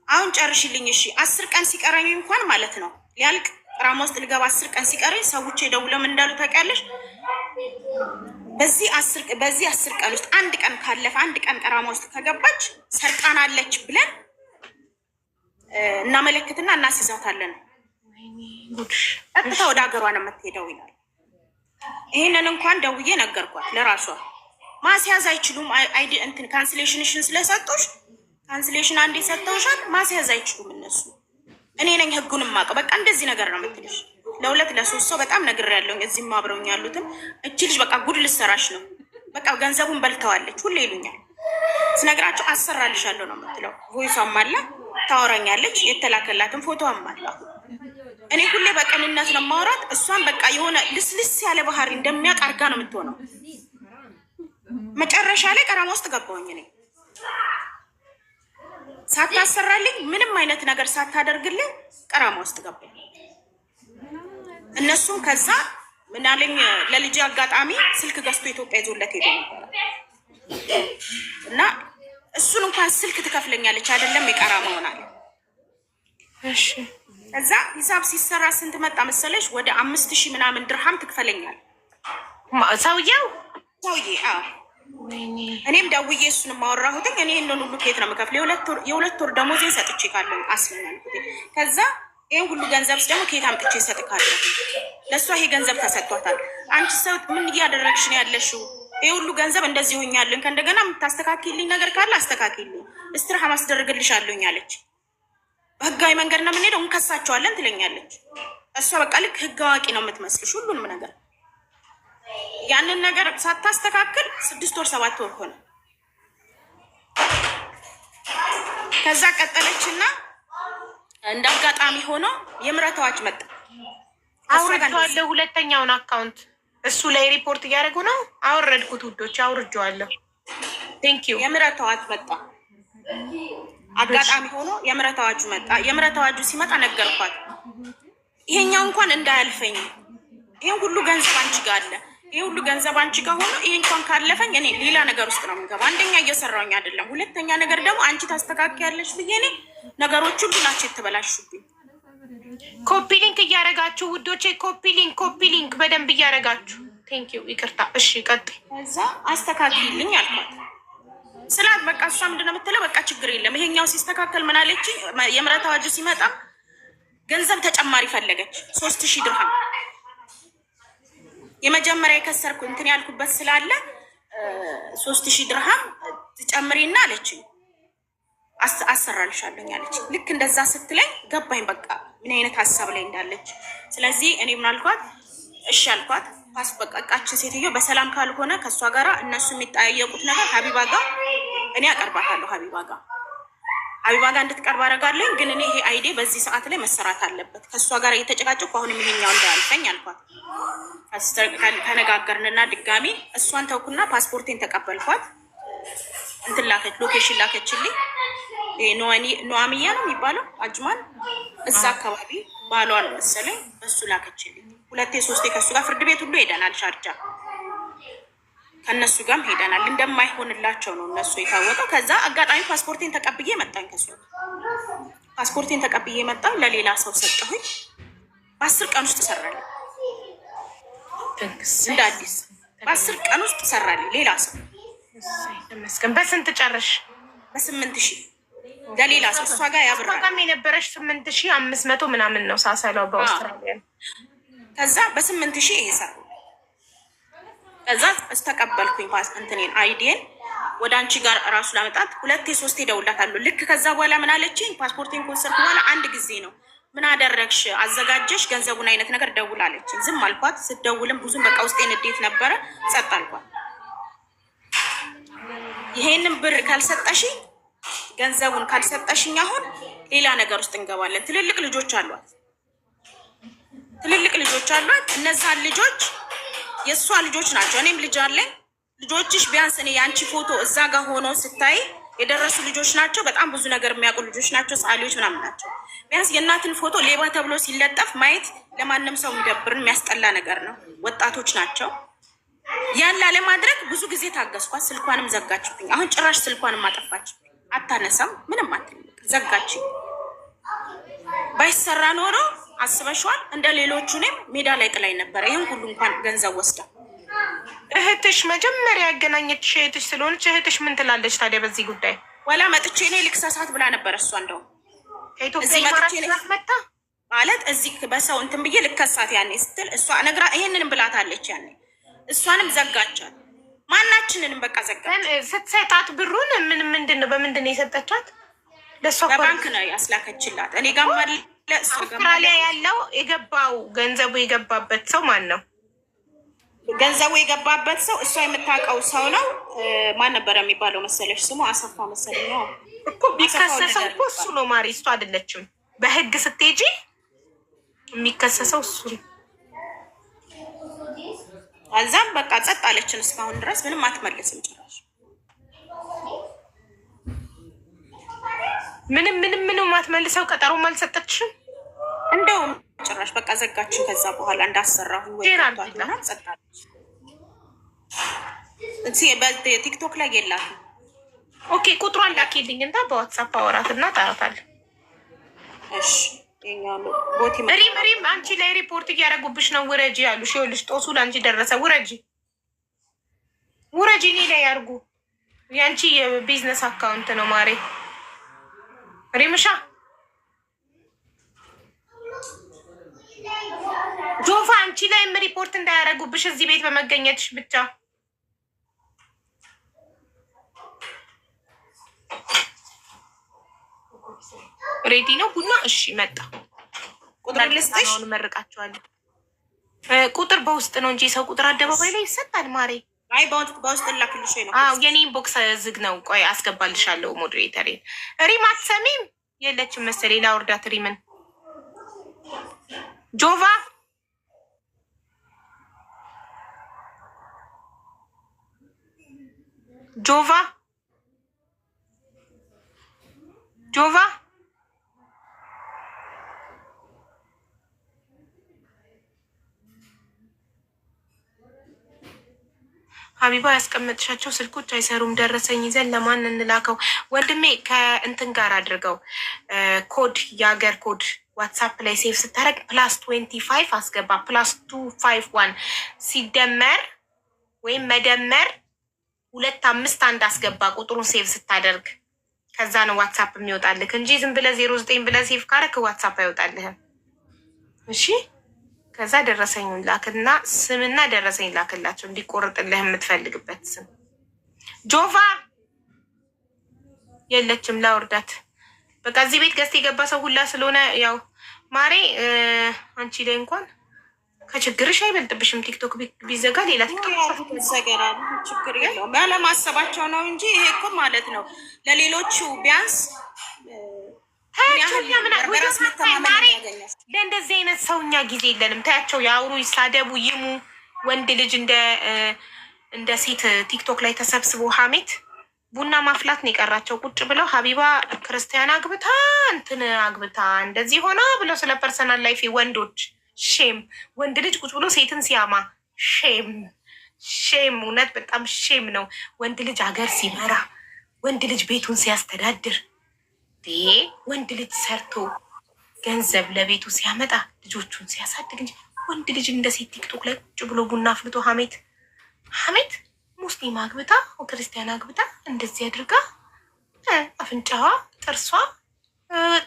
E: አሁን ጨርሽልኝ እሺ። 10 ቀን ሲቀረኝ እንኳን ማለት ነው ሊያልቅ ራማ ውስጥ ልገባ 10 ቀን ሲቀረኝ ሰዎች ደውለው ምን እንዳሉ ታውቂያለሽ? በዚህ 10 ቀን ውስጥ አንድ ቀን ካለፈ አንድ ቀን ቀራማ ውስጥ ከገባች ሰርቃናለች ብለን እናመለክትና እናስይዛታለን። ቀጥታ ወደ ሀገሯ ነው የምትሄደው ይላል። ይህንን እንኳን ደውዬ ነገርኳት ለራሷ። ማስያዝ አይችሉም። አይዲ እንትን ካንስሌሽንሽን ስለሰጡሽ ካንስሌሽን አንዴ ሰጥተውሻል፣ ማስያዝ አይችሉም እነሱ። እኔ ነኝ ህጉን የማውቀው። በቃ እንደዚህ ነገር ነው የምትልሽ። ለ2 ለ3 ሰው በጣም ነግሬያለሁኝ። እዚህም አብረውኝ ያሉትም እቺ ልጅ በቃ ጉድ ልትሰራሽ ነው፣ በቃ ገንዘቡን በልተዋለች ሁሌ ይሉኛል። ስነግራቸው አሰራልሻለሁ ነው የምትለው። ቮይሷም አለ ታወራኛለች። የተላከላትን ፎቶዋም አለ። እኔ ሁሌ በቅንነት ነው ማውራት። እሷን በቃ የሆነ ልስልስ ያለ ባህሪ እንደሚያቃርጋ ነው የምትሆነው። መጨረሻ ላይ ቀራማ ውስጥ ገባሁኝ እኔ ሳታሰራልኝ ምንም አይነት ነገር ሳታደርግልኝ ቀራማ ውስጥ ገባኝ። እነሱም ከዛ ምናለኝ ለልጅ አጋጣሚ ስልክ ገዝቶ ኢትዮጵያ ይዞለት ሄዶ ነበር እና እሱን እንኳን ስልክ ትከፍለኛለች አይደለም የቀራማ ሆናል።
A: እሺ
E: ከዛ ሂሳብ ሲሰራ ስንት መጣ መሰለሽ? ወደ 5000 ምናምን ድርሃም ትክፈለኛል
A: ሰውዬው።
E: እኔም ደውዬ እሱን ማወራሁትኝ እኔ ይህንን ሁሉ ከየት ነው የምከፍለው? የሁለት ወር ደሞዜን ሰጥቼ ካለሁ አስለናል። ከዛ ይህን ሁሉ ገንዘብ ደግሞ ከየት አምጥቼ እሰጥካለሁ? ለእሷ ይሄ ገንዘብ ተሰጥቷታል። አንቺ ሰው ምን እያደረግሽ ነው ያለሽው? ይህ ሁሉ ገንዘብ እንደዚህ ሆኛለን። ከእንደገና የምታስተካክልኝ ነገር ካለ አስተካክልኝ፣ እስትራሃ ማስደረግልሻለሁኝ አለች። በህጋዊ መንገድ ነው የምንሄደው፣ እንከሳቸዋለን ትለኛለች። እሷ በቃ ልክ ህግ አዋቂ ነው የምትመስልሽ ሁሉንም ነገር። ያንን ነገር ሳታስተካክል 6 ወር 7 ወር ሆነ። ከዛ ቀጠለችና እንደ አጋጣሚ ሆኖ የምህረት አዋጅ መጣ።
A: አውርጄዋለሁ ሁለተኛውን አካውንት እሱ ላይ ሪፖርት እያደረጉ ነው። አወረድኩት ውዶች፣ አውርጄዋለሁ። ቴንክ ዩ።
E: የምህረት አዋጅ መጣ። አጋጣሚ ሆኖ የምህረት አዋጁ መጣ። የምህረት አዋጁ ሲመጣ ነገርኳት፣ ይሄኛው እንኳን እንዳያልፈኝ፣ ይሄን ሁሉ ገንዘብ አንቺ ጋር አለ፣ ይሄ ሁሉ ገንዘብ አንቺ ጋር ሆኖ ይሄ እንኳን ካለፈኝ እኔ ሌላ ነገር ውስጥ ነው የምገባ። አንደኛ እየሰራሁኝ አይደለም፣ ሁለተኛ ነገር ደግሞ አንቺ ታስተካክያለሽ ብዬ እኔ ነገሮች ሁሉ ናቸው የተበላሹብኝ።
A: ኮፒ ሊንክ እያደረጋችሁ ውዶቼ፣ ኮፒ ሊንክ በደንብ እያደረጋችሁ። ቴንክ ዩ። ይቅርታ። እሺ ቀጥይ።
E: ከዛ አስተካክልኝ አልኳት ስላት በቃ እሷ ምንድን ነው የምትለው? በቃ ችግር የለም ይሄኛው ሲስተካከል ምን አለችኝ? የምህረት አዋጁ ሲመጣ ገንዘብ ተጨማሪ ፈለገች፣ 3000 ድርሃም። የመጀመሪያ የከሰርኩ እንትን ያልኩበት ስላለ 3000 ድርሃም ትጨምሪና አለችኝ። አሰራልሻለኝ አለች። ልክ እንደዛ ስትለኝ ገባኝ በቃ ምን አይነት ሀሳብ ላይ እንዳለች። ስለዚህ እኔ ምን አልኳት? እሺ አልኳት። በቃችን ሴትዮ በሰላም ካልሆነ ከእሷ ጋራ እነሱ የሚጠያየቁት ነገር ሀቢባ ጋር እኔ አቀርባታለሁ። ሀቢባ ጋር እንድትቀርብ አደርጋለሁ። ግን እኔ ይሄ አይዴ በዚህ ሰዓት ላይ መሰራት አለበት። ከእሷ ጋር እየተጨቃጨኩ አሁንም ይሄኛው እንዳያልፈኝ አልኳት። ተነጋገርንና ድጋሚ እሷን ተውኩና ፓስፖርቴን ተቀበልኳት። እንትን ላከች፣ ሎኬሽን ላከችልኝ። ኖዋሚያ ነው የሚባለው አጅማን፣ እዛ አካባቢ ባሏን መሰለኝ እሱ ላከችልኝ። 2-3 ከእሱ ጋር ፍርድ ቤት ሁሉ ሄደናል። ሻርጃ ከእነሱ ጋርም ሄደናል። እንደማይሆንላቸው ነው እነሱ የታወቀው። ከዛ አጋጣሚ ፓስፖርቴን ተቀብዬ መጣኝ። ከሱ ፓስፖርቴን ተቀብዬ መጣኝ። ለሌላ ሰው ሰጠሁኝ። በ10 ቀን ውስጥ ሰራልኝ። እንደ አዲስ በ10 ቀን ውስጥ ሰራልኝ ሌላ ሰው።
A: በስንት ጨረሽ?
E: በ8000 ለሌላ ሰው። እሷ ጋር ያብራል
A: የነበረሽ 8500 ምናምን ነው ሳሰላው በአውስትራሊያ።
E: ከዛ በ8000 ይሄ ሰሩ። ከዛ እስተቀበልኩኝ እንትኔን አይዲን ወደ አንቺ ጋር እራሱ ላመጣት 2-3 ደውላታለሁ። ልክ ከዛ በኋላ ምን አለችኝ? ፓስፖርቴን ኮንሰርት በኋላ አንድ ጊዜ ነው ምን አደረግሽ አዘጋጀሽ ገንዘቡን አይነት ነገር ደውላለችኝ። ዝም አልኳት። ስትደውልም ብዙም በቃ ውስጤ ንዴት ነበረ። ጸጥ አልኳት። ይሄንን ብር ካልሰጠሽኝ ገንዘቡን ካልሰጠሽኝ አሁን ሌላ ነገር ውስጥ እንገባለን። ትልልቅ ልጆች አሏት። እነዛን ልጆች የእሷ ልጆች ናቸው። እኔም ልጅ አለኝ። ልጆችሽ ቢያንስ እኔ የአንቺ ፎቶ እዛ ጋር ሆኖ ስታይ የደረሱ ልጆች ናቸው። በጣም ብዙ ነገር የሚያውቁ ልጆች ናቸው። ሰዓሊዎች ምናምን ናቸው። ቢያንስ የእናትን ፎቶ ሌባ ተብሎ ሲለጠፍ ማየት ለማንም ሰው የሚደብርን የሚያስጠላ ነገር ነው። ወጣቶች ናቸው። ያን ላለማድረግ ብዙ ጊዜ ታገስኳት። ስልኳንም ዘጋችብኝ። አሁን ጭራሽ ስልኳንም አጠፋች። አታነሳም፣ ምንም አትልም፣ ዘጋችኝ። ባይሰራ ኖሮ አስበሽዋል? እንደ ሌሎቹ እኔም ሜዳ ላይ ጥላኝ ነበረ። ይህን ሁሉ እንኳን ገንዘብ ወስዳ።
A: እህትሽ መጀመሪያ ያገናኘችሽ እህትሽ ስለሆነች እህትሽ ምን ትላለች ታዲያ በዚህ ጉዳይ?
E: ወላ መጥቼ እኔ ልክሰሳት ብላ ነበረ እሷ። እንደውም
A: ከኢትዮጵያ መጣ
E: ማለት እዚህ በሰው እንትን ብዬ ልከሳት ያኔ ስትል እሷ ነግራ ይሄንንም ብላታለች ያኔ። እሷንም ዘጋቻት። ማናችንንም በቃ ዘጋች።
A: ስትሰጣት ብሩን ምንድን ነው በምንድን ነው የሰጠቻት?
E: በባንክ ነው ያስላከችላት። እኔ ጋር
A: አውስትራሊያ ያለው የገባው ገንዘቡ የገባበት ሰው ማን ነው?
E: ገንዘቡ የገባበት ሰው እሷ የምታውቀው ሰው ነው። ማን ነበረ የሚባለው መሰለሽ? ስሙ አሰፋ መሰለኝ
A: እኮ። ቢከሰሰው እኮ እሱ ነው ማሪ፣ እሱ አይደለችም። በህግ ስትሄጂ የሚከሰሰው እሱ ነው።
E: ከዛም በቃ ጸጥ አለችን። እስካሁን ድረስ ምንም አትመልስም ጭራሽ
A: ምንም አትመልሰው። ቀጠሮም አልሰጠችሽም
E: እንደውም ጭራሽ በቃ ዘጋችን። ከዛ በኋላ እንዳሰራሁ ጸጥ አለች። ቲክቶክ ላይ የላትም።
A: ኦኬ ቁጥሯን ላኪልኝ እና በዋትሳፕ አወራት እና ታረታለሁ።
E: እሺ
A: ሪም አንቺ ላይ ሪፖርት እያደረጉብሽ ነው። ውረጂ ያሉ ይኸውልሽ፣ ጦሱ ለአንቺ ደረሰ። ውረጂ እኔ ላይ ያርጉ። የአንቺ የቢዝነስ አካውንት ነው ማሬ። ሪምሻ ጆፋ አንቺ ላይም ሪፖርት እንዳያደረጉብሽ እዚህ ቤት በመገኘትሽ ብቻ። ሬዲ ነው ቡና? እሺ መጣ። ቁጥር ልስጥሽ? መርቃቸዋለሁ። ቁጥር በውስጥ ነው እንጂ ሰው ቁጥር አደባባይ ላይ ይሰጣል ማሬ።
E: አይ በውስጥ ላክልሽ ነው።
A: አዎ የኔ ኢንቦክስ ዝግ ነው። ቆይ አስገባልሻለሁ። ሞዴሬተር ሪም አትሰሚም? የለችም መሰለኝ። ላውርዳት ሪምን። ጆቫ ሀቢባ ያስቀመጥሻቸው ስልኮች አይሰሩም። ደረሰኝ ይዘን ለማን እንላከው? ወንድሜ ከእንትን ጋር አድርገው ኮድ፣ የሀገር ኮድ ዋትሳፕ ላይ ሴቭ ስታደርግ +25 አስገባ። +251 ሲደመር ወይም መደመር 251 አስገባ። ቁጥሩን ሴቭ ስታደርግ ከዛ ነው ዋትሳፕ የሚወጣልክ እንጂ ዝም ብለህ 09 ብለህ ሴቭ ካረክ ዋትሳፕ አይወጣልህም። እሺ ከዛ ደረሰኙን ላክና ስምና ደረሰኝ ላክላቸው እንዲቆርጥልህ የምትፈልግበት ስም። ጆቫ የለችም። ላውርዳት በቃ። እዚህ ቤት ገዝት የገባ ሰው ሁላ ስለሆነ ያው ማሬ አንቺ ላይ እንኳን ከችግርሽ አይበልጥብሽም። ቲክቶክ ቢዘጋ ሌላ ቲክቶክ
E: ይዘጋል። ችግር የለውም። ያለማሰባቸው ነው እንጂ ይሄ እኮ ማለት ነው ለሌሎቹ ቢያንስ
A: ለእንደዚህ አይነት ሰውኛ ጊዜ የለንም። ታያቸው ያውሩ፣ ይሳደቡ፣ ይሙ። ወንድ ልጅ እንደ ሴት ቲክቶክ ላይ ተሰብስቦ ሀሜት ቡና ማፍላት ነው የቀራቸው። ቁጭ ብለው ሀቢባ ክርስቲያን አግብታ እንትን አግብታ እንደዚህ ሆና ብለው ስለ ፐርሰናል ላይፍ ወንዶች ሼም። ወንድ ልጅ ቁጭ ብሎ ሴትን ሲያማ ሼም። እውነት በጣም ሼም ነው። ወንድ ልጅ ሀገር ሲመራ፣ ወንድ ልጅ ቤቱን ሲያስተዳድር፣ ወንድ ልጅ ሰርቶ ገንዘብ ለቤቱ ሲያመጣ ልጆቹን ሲያሳድግ እንጂ ወንድ ልጅ እንደ ሴት ቲክቶክ ላይ ቁጭ ብሎ ቡና አፍልቶ ሀሜት። ሙስሊም አግብታ ክርስቲያን አግብታ እንደዚህ አድርጋ አፍንጫዋ፣ ጥርሷ፣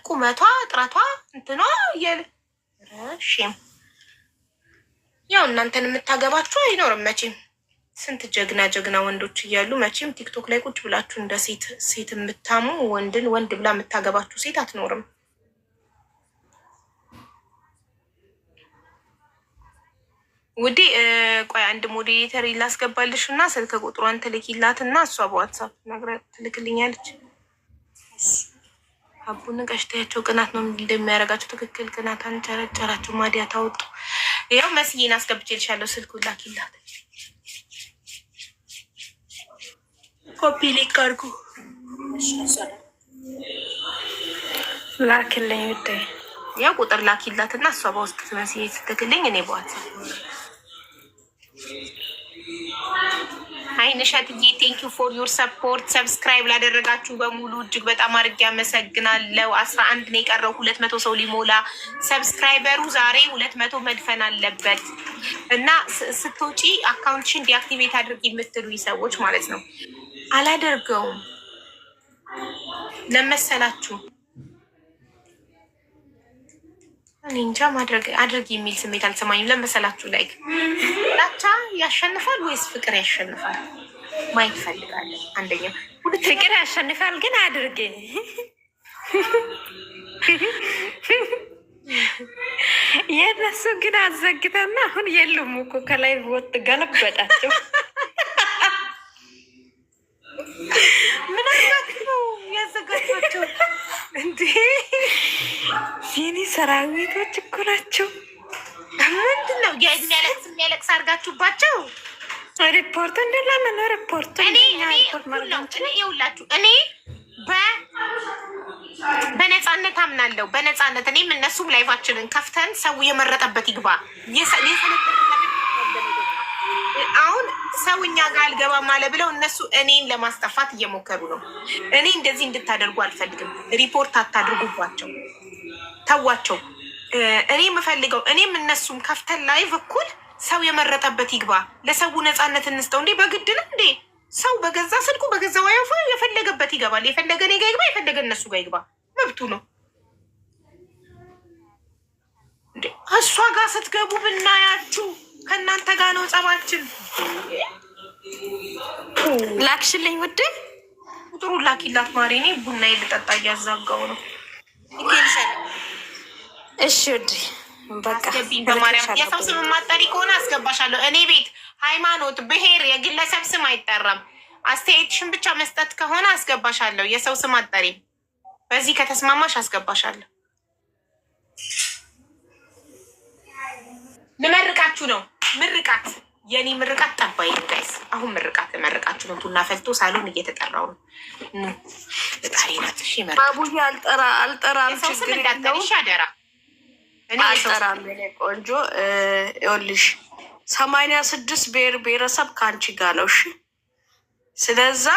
A: ቁመቷ፣ ጥረቷ እንትኗ እያለ ሼም። ያው እናንተን የምታገባችሁ አይኖርም መቼም። ስንት ጀግና ወንዶች እያሉ መቼም ቲክቶክ ላይ ቁጭ ብላችሁ እንደ ሴት የምታሙ ወንድን ወንድ ብላ የምታገባችሁ ሴት አትኖርም። ውዴ ቆይ አንድ ሞዴሬተር ላስገባልሽ እና ስልክ ቁጥሯን ትልኪላት እና እሷ በዋትሳፕ ነግራት ትልክልኛለች። አቡን ቀሽታያቸው ቅናት ነው እንደሚያደርጋቸው። ትክክል ቅናት አንጨረጨራቸው። ማዲያ ታወጡ። ያው መስዬን አስገብቼልሻለሁ። ስልኩ ላኪላት። ኮፒ ሊንክ አድርጉ
D: ላክልኝ ውዴ።
A: ያው ቁጥር ላኪላት እና እሷ በውስጥ መስዬ ስትልክልኝ እኔ በዋትሳፕ አይነሻትዬ ቴንኪዩ ፎር ዩር ሰፖርት። ሰብስክራይብ ላደረጋችሁ በሙሉ እጅግ በጣም አድርጌ አመሰግናለሁ። 11 ነው የቀረው 200 ሰው ሊሞላ። ሰብስክራይበሩ ዛሬ 200 መድፈን አለበት እና ስትወጪ አካውንትሽን ዲአክቲቬት አድርጊ የምትሉኝ ሰዎች ማለት ነው። አላደርገውም ለመሰላችሁ እኔ እንጃ አድርግ የሚል ስሜት አልሰማኝም። ለመሰላችሁ ላይክ ላቻ ያሸንፋል ወይስ ፍቅር ያሸንፋል ማየት ፈልጋለሁ። አንደኛ
D: ፍቅር ያሸንፋል ግን አድርጌ የነሱ ግን አዘግተና አሁን የሉም እኮ ከላይ ወጥ ገለበጣቸው።
A: ምን አላት ነው ያዘጋጇቸው እንዴ?
D: ሲኒስ ሰራዊቶች እኮ ናቸው።
A: ምንድን ነው የሚያለቅስ አድርጋችሁባቸው
D: ሪፖርት እንደለምን ሪፖርት
A: ይውላችሁ። እኔ በነፃነት አምናለሁ። በነፃነት እኔም እነሱም ላይቫችንን ከፍተን ሰው የመረጠበት ይግባ። አሁን ሰው እኛ ጋር አልገባም አለ ብለው እነሱ እኔን ለማስጠፋት እየሞከሩ ነው። እኔ እንደዚህ እንድታደርጉ አልፈልግም። ሪፖርት አታድርጉባቸው፣ ተዋቸው። እኔ የምፈልገው እኔም እነሱም ከፍተን ላይቭ እኩል ሰው የመረጠበት ይግባ። ለሰው ነፃነት እንስጠው። እንዴ በግድ ነው እንዴ? ሰው በገዛ ስልኩ በገዛ ዋይፋ የፈለገበት ይገባል። የፈለገ እኔ ጋ ይግባ፣ የፈለገ እነሱ ጋር ይግባ፣ መብቱ ነው። እንዴ እሷ ጋር ስትገቡ ብናያችሁ ከእናንተ ጋር ነው ጸባችን።
D: ላክሽልኝ ውዴ፣
A: ቁጥሩ ላኪላት ማሪ። እኔ ቡና ልጠጣ እያዛጋው ነው።
D: እሺ ውዴ በቃ
A: በማርያም የሰው ስም ማጠሪ ከሆነ አስገባሻለሁ። እኔ ቤት ሃይማኖት፣ ብሔር፣ የግለሰብ ስም አይጠራም። አስተያየትሽን ብቻ መስጠት ከሆነ አስገባሻለሁ። የሰው ስም አጠሪ በዚህ ከተስማማሽ አስገባሻለሁ። ልመርቃችሁ ነው። ምርቃት፣ የኔ ምርቃት ጠባይ ጋይስ። አሁን ምርቃት ልመርቃችሁ ነው። ቡና ፈልቶ ሳሎን እየተጠራው ነው። ጣሪ ናት። እሺ
D: አቡዬ አልጠራም።
A: የሰው ስም እንዳጠሪሽ አደራ።
D: አልጠራም የኔ ቆንጆ። ይኸውልሽ 86 ብሔር ብሔረሰብ ከአንቺ ጋር ነው። እሺ ስለዛ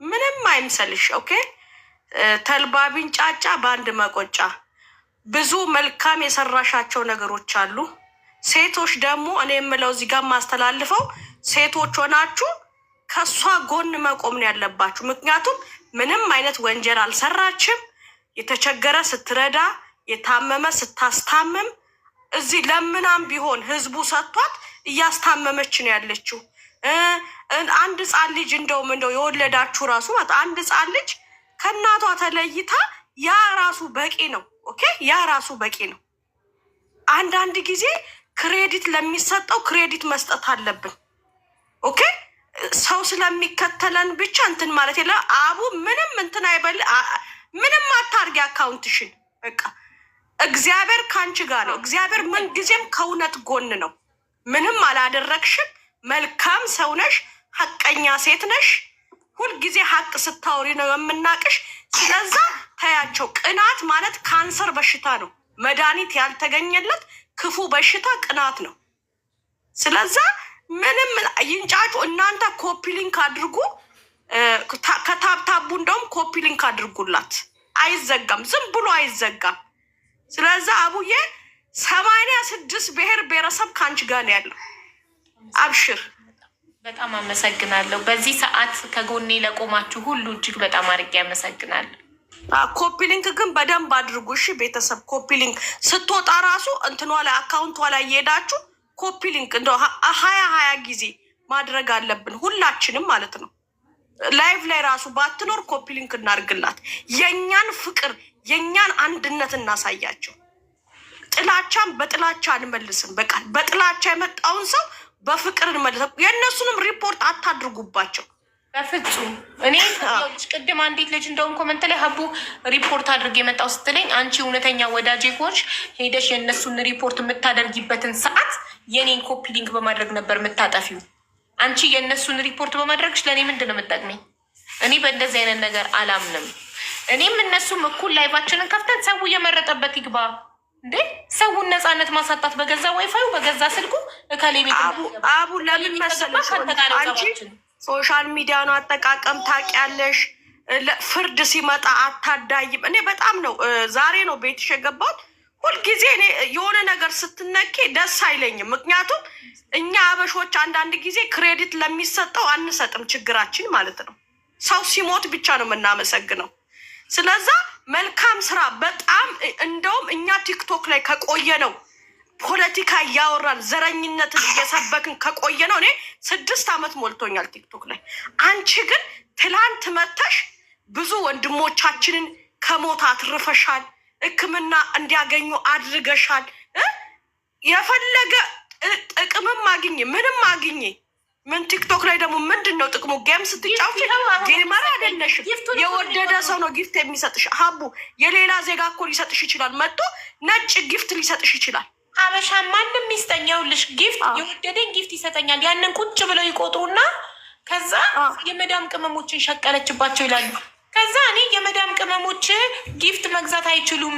D: ምንም አይምሰልሽ። ኦኬ ተልባቢን ጫጫ በአንድ መቆጫ። ብዙ መልካም የሰራሻቸው ነገሮች አሉ። ሴቶች ደግሞ እኔ የምለው እዚህ ጋር ማስተላልፈው ሴቶች ሆናችሁ ከእሷ ጎን መቆም ነው ያለባችሁ። ምክንያቱም ምንም አይነት ወንጀል አልሰራችም። የተቸገረ ስትረዳ፣ የታመመ ስታስታምም፣ እዚህ ለምናም ቢሆን ህዝቡ ሰጥቷት እያስታመመች ነው ያለችው። አንድ ህፃን ልጅ እንደው የወለዳችሁ ራሱ ማለት አንድ ህፃን ልጅ ከእናቷ ተለይታ ያ ራሱ በቂ ነው። ኦኬ ያ ራሱ በቂ ነው። አንዳንድ ጊዜ ክሬዲት ለሚሰጠው ክሬዲት መስጠት አለብን። ኦኬ ሰው ስለሚከተለን ብቻ እንትን ማለት የለ። አቡ ምንም እንትን አይበል፣ ምንም አታርጊ አካውንትሽን። በቃ እግዚአብሔር ከአንቺ ጋር ነው። እግዚአብሔር ምን ጊዜም ከእውነት ጎን ነው። ምንም አላደረግሽም። መልካም ሰው ነሽ። ሀቀኛ ሴት ነሽ። ሁልጊዜ ሀቅ ስታወሪ ነው የምናቅሽ። ስለዛ ተያቸው። ቅናት ማለት ካንሰር በሽታ ነው። መድኃኒት ያልተገኘለት ክፉ በሽታ ቅናት ነው። ስለዛ ምንም ይንጫጩ። እናንተ ኮፒ ሊንክ አድርጉ። ከታብታቡ እንደውም ኮፒ ሊንክ አድርጉላት። አይዘጋም፣ ዝም ብሎ አይዘጋም። ስለዛ አቡዬ 86 ብሔር ብሔረሰብ ከአንቺ ጋር ነው ያለው። አብሽር።
A: በጣም አመሰግናለሁ። በዚህ ሰዓት ከጎኔ ለቆማችሁ ሁሉ እጅግ በጣም አድርጌ አመሰግናለሁ።
D: ኮፒ ሊንክ ግን በደንብ አድርጉ እሺ ቤተሰብ። ኮፒ ሊንክ ስትወጣ ራሱ እንትኗ ላይ አካውንቷ ላይ እየሄዳችሁ ኮፒ ሊንክ እንደ 20 ጊዜ ማድረግ አለብን ሁላችንም ማለት ነው። ላይቭ ላይ ራሱ ባትኖር ኮፒ ሊንክ እናርግላት። የኛን ፍቅር የኛን አንድነት እናሳያቸው። ጥላቻን በጥላቻ አንመልስም። በቃ በጥላቻ የመጣውን ሰው በፍቅር እንመልስ። የእነሱንም ሪፖርት አታድርጉባቸው
A: በፍጹም። እኔ ቅድም አንዲት ልጅ እንደውም ኮመንት ላይ ሀቡ ሪፖርት አድርግ የመጣው ስትለኝ፣ አንቺ እውነተኛ ወዳጄ ከሆንሽ ሄደሽ የእነሱን ሪፖርት የምታደርጊበትን ሰዓት የኔን ኮፒ ሊንክ በማድረግ ነበር የምታጠፊው። አንቺ የእነሱን ሪፖርት በማድረግሽ ለእኔ ምንድን ነው የምጠቅመኝ? እኔ በእንደዚህ አይነት ነገር አላምንም። እኔም እነሱም እኩል ላይቫችንን ከፍተን ሰው የመረጠበት ይግባ። እንዴ ሰውን ነፃነት ማሳጣት በገዛ ዋይፋዩ በገዛ ስልኩ እከሌ ቤት
D: አቡ ለምን መሰለሽ አንቺ ሶሻል ሚዲያ ነው አጠቃቀም ታውቂያለሽ። ፍርድ ሲመጣ አታዳይም። እኔ በጣም ነው ዛሬ ነው ቤትሽ የገባሁት። ሁልጊዜ እኔ የሆነ ነገር ስትነኪ ደስ አይለኝም። ምክንያቱም እኛ አበሾች አንዳንድ ጊዜ ክሬዲት ለሚሰጠው አንሰጥም። ችግራችን ማለት ነው ሰው ሲሞት ብቻ ነው የምናመሰግነው። ስለዛ መልካም ስራ በጣም እንደውም እኛ ቲክቶክ ላይ ከቆየ ነው ፖለቲካ እያወራን ዘረኝነትን እየሰበክን ከቆየ ነው። እኔ 6 ዓመት ሞልቶኛል ቲክቶክ ላይ። አንቺ ግን ትላንት መተሽ ብዙ ወንድሞቻችንን ከሞት አትርፈሻል። ሕክምና እንዲያገኙ አድርገሻል። የፈለገ ጥቅምም አግኘ ምንም አግኘ ምን ቲክቶክ ላይ ደግሞ ምንድን ነው ጥቅሙ? ጌም ስትጫወች ጌመር አይደለሽም። የወደደ ሰው ነው ጊፍት የሚሰጥሽ። ሀቡ የሌላ ዜጋ እኮ ሊሰጥሽ ይችላል። መጥቶ ነጭ ጊፍት ሊሰጥሽ ይችላል።
A: ሀበሻ ማንም ሚስጠኛውልሽ ጊፍት የወደደኝ ጊፍት ይሰጠኛል። ያንን ቁጭ ብለው ይቆጥሩና ከዛ የመዳም ቅመሞችን ሸቀለችባቸው ይላሉ። ከዛ እኔ የመዳም ቅመሞች ጊፍት መግዛት አይችሉም፣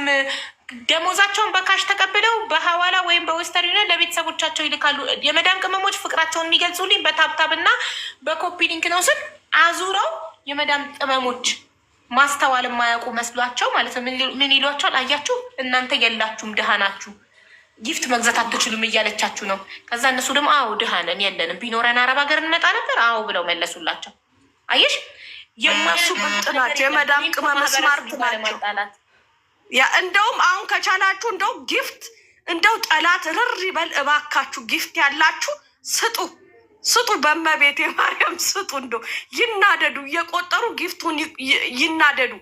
A: ደሞዛቸውን በካሽ ተቀብለው በሐዋላ ወይም በዌስተርን ዩኒየን ለቤተሰቦቻቸው ይልካሉ። የመዳም ቅመሞች ፍቅራቸውን የሚገልጹልኝ በታብታብ እና በኮፒ ሊንክ ነው ስል አዙረው የመዳም ቅመሞች ማስተዋል የማያውቁ መስሏቸው ማለት ነው። ምን ይሏቸዋል? አያችሁ እናንተ የላችሁም ድሃ ናችሁ፣ ጊፍት መግዛት አትችሉም እያለቻችሁ ነው። ከዛ እነሱ ደግሞ አዎ ድሃ ነን የለንም፣ ቢኖረን አረብ ሀገር እንመጣ ነበር አዎ ብለው መለሱላቸው። አየሽ
D: የማሱ ብልጥ ናቸው። የመዳም ቅመም ስማርት ናቸው። ያ እንደውም አሁን ከቻላችሁ እንደው ጊፍት እንደው ጠላት ርር ይበል እባካችሁ። ጊፍት ያላችሁ ስጡ፣ በመቤት የማርያም ስጡ። እንደው ይናደዱ፣ እየቆጠሩ ጊፍቱን ይናደዱ።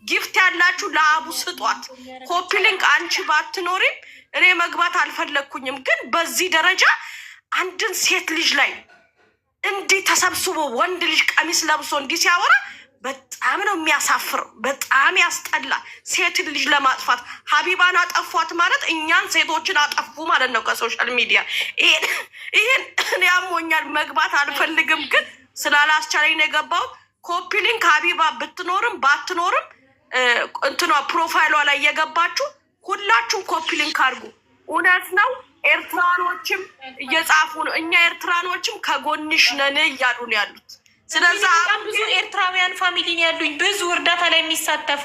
D: ጊፍት ያላችሁ ለአቡ ስጧት። ኮፒ ሊንክ አንቺ ባትኖሪም እኔ መግባት አልፈለግኩኝም፣ ግን በዚህ ደረጃ አንድን ሴት ልጅ ላይ እንዲህ ተሰብስቦ ወንድ ልጅ ቀሚስ ለብሶ እንዲህ ሲያወራ በጣም ነው የሚያሳፍረው። በጣም ያስጠላል። ሴትን ልጅ ለማጥፋት ሀቢባን አጠፏት ማለት እኛን ሴቶችን አጠፉ ማለት ነው ከሶሻል ሚዲያ። ይህን እኔ አሞኛል፣ መግባት አልፈልግም፣ ግን ስላላስቻለኝ ነው የገባሁት። ኮፒ ሊንክ ሀቢባ ብትኖርም ባትኖርም እንትኗ ፕሮፋይሏ ላይ እየገባችሁ ሁላችሁም ኮፒ ሊንክ አድርጉ። እውነት ነው ኤርትራኖችም እየጻፉ ነው። እኛ ኤርትራኖችም ከጎንሽ ነን እያሉ ነው ያሉት። ስለዚህ
A: በጣም ብዙ ኤርትራውያን ፋሚሊን ያሉኝ ብዙ እርዳታ ላይ የሚሳተፉ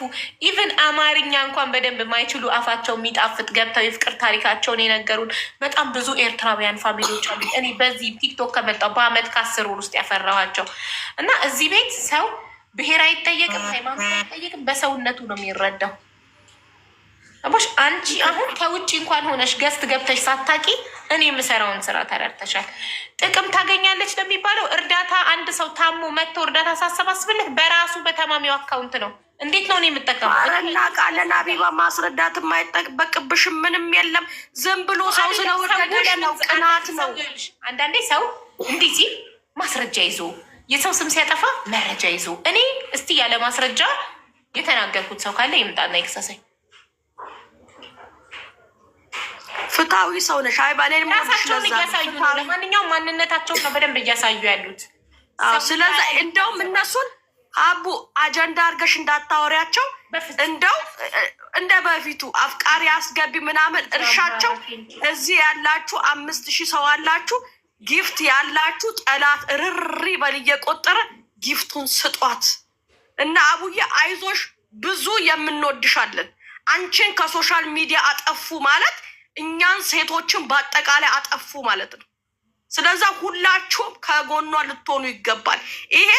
A: ኢቨን አማርኛ እንኳን በደንብ የማይችሉ አፋቸው የሚጣፍጥ ገብተው የፍቅር ታሪካቸውን የነገሩን በጣም ብዙ ኤርትራውያን ፋሚሊዎች አሉ። እኔ በዚህ ቲክቶክ ከመጣሁ በአመት ከ10 ወር ውስጥ ያፈራኋቸው እና እዚህ ቤት ሰው ብሔር አይጠየቅም፣ ሃይማኖት አይጠየቅም፣ በሰውነቱ ነው የሚረዳው። አቦሽ አንቺ አሁን ከውጭ እንኳን ሆነሽ ገስት ገብተሽ ሳታቂ እኔ የምሰራውን ስራ ተረድተሻል። ጥቅም ታገኛለች ለሚባለው እርዳታ አንድ ሰው ታሞ መጥቶ እርዳታ ሳሰባስብለት በራሱ በተማሚው አካውንት ነው። እንዴት ነው እኔ የምጠቀመው?
D: እናውቃለን። አቢባ ማስረዳት የማይጠበቅብሽም ምንም የለም። ዝም ብሎ ሰው ስለወደደሽ ነው፣ ቅናት ነው።
A: አንዳንዴ ሰው እንዲህ ሲል ማስረጃ ይዞ የሰው ስም ሲያጠፋ መረጃ ይዞ እኔ እስቲ ያለ ማስረጃ የተናገርኩት ሰው ካለ ይምጣና ይክሰሰኝ።
D: ፍትሃዊ ሰው ነሽ። አይ ባሌ
A: ራሳቸውን እያሳዩ ነው። ለማንኛውም ማንነታቸውን ነው በደንብ እያሳዩ ያሉት።
D: ስለዚህ እንደውም እነሱን አቡ አጀንዳ አድርገሽ እንዳታወሪያቸው። እንደው እንደ በፊቱ አፍቃሪ አስገቢ ምናምን እርሻቸው። እዚህ ያላችሁ 5000 ሰው አላችሁ። ጊፍት ያላችሁ ጠላት ርሪ በል እየቆጠረ ጊፍቱን ስጧት እና አቡዬ አይዞሽ፣ ብዙ የምንወድሻለን። አንቺን ከሶሻል ሚዲያ አጠፉ ማለት እኛን ሴቶችን በአጠቃላይ አጠፉ ማለት ነው። ስለዛ ሁላችሁም ከጎኗ ልትሆኑ ይገባል። ይሄ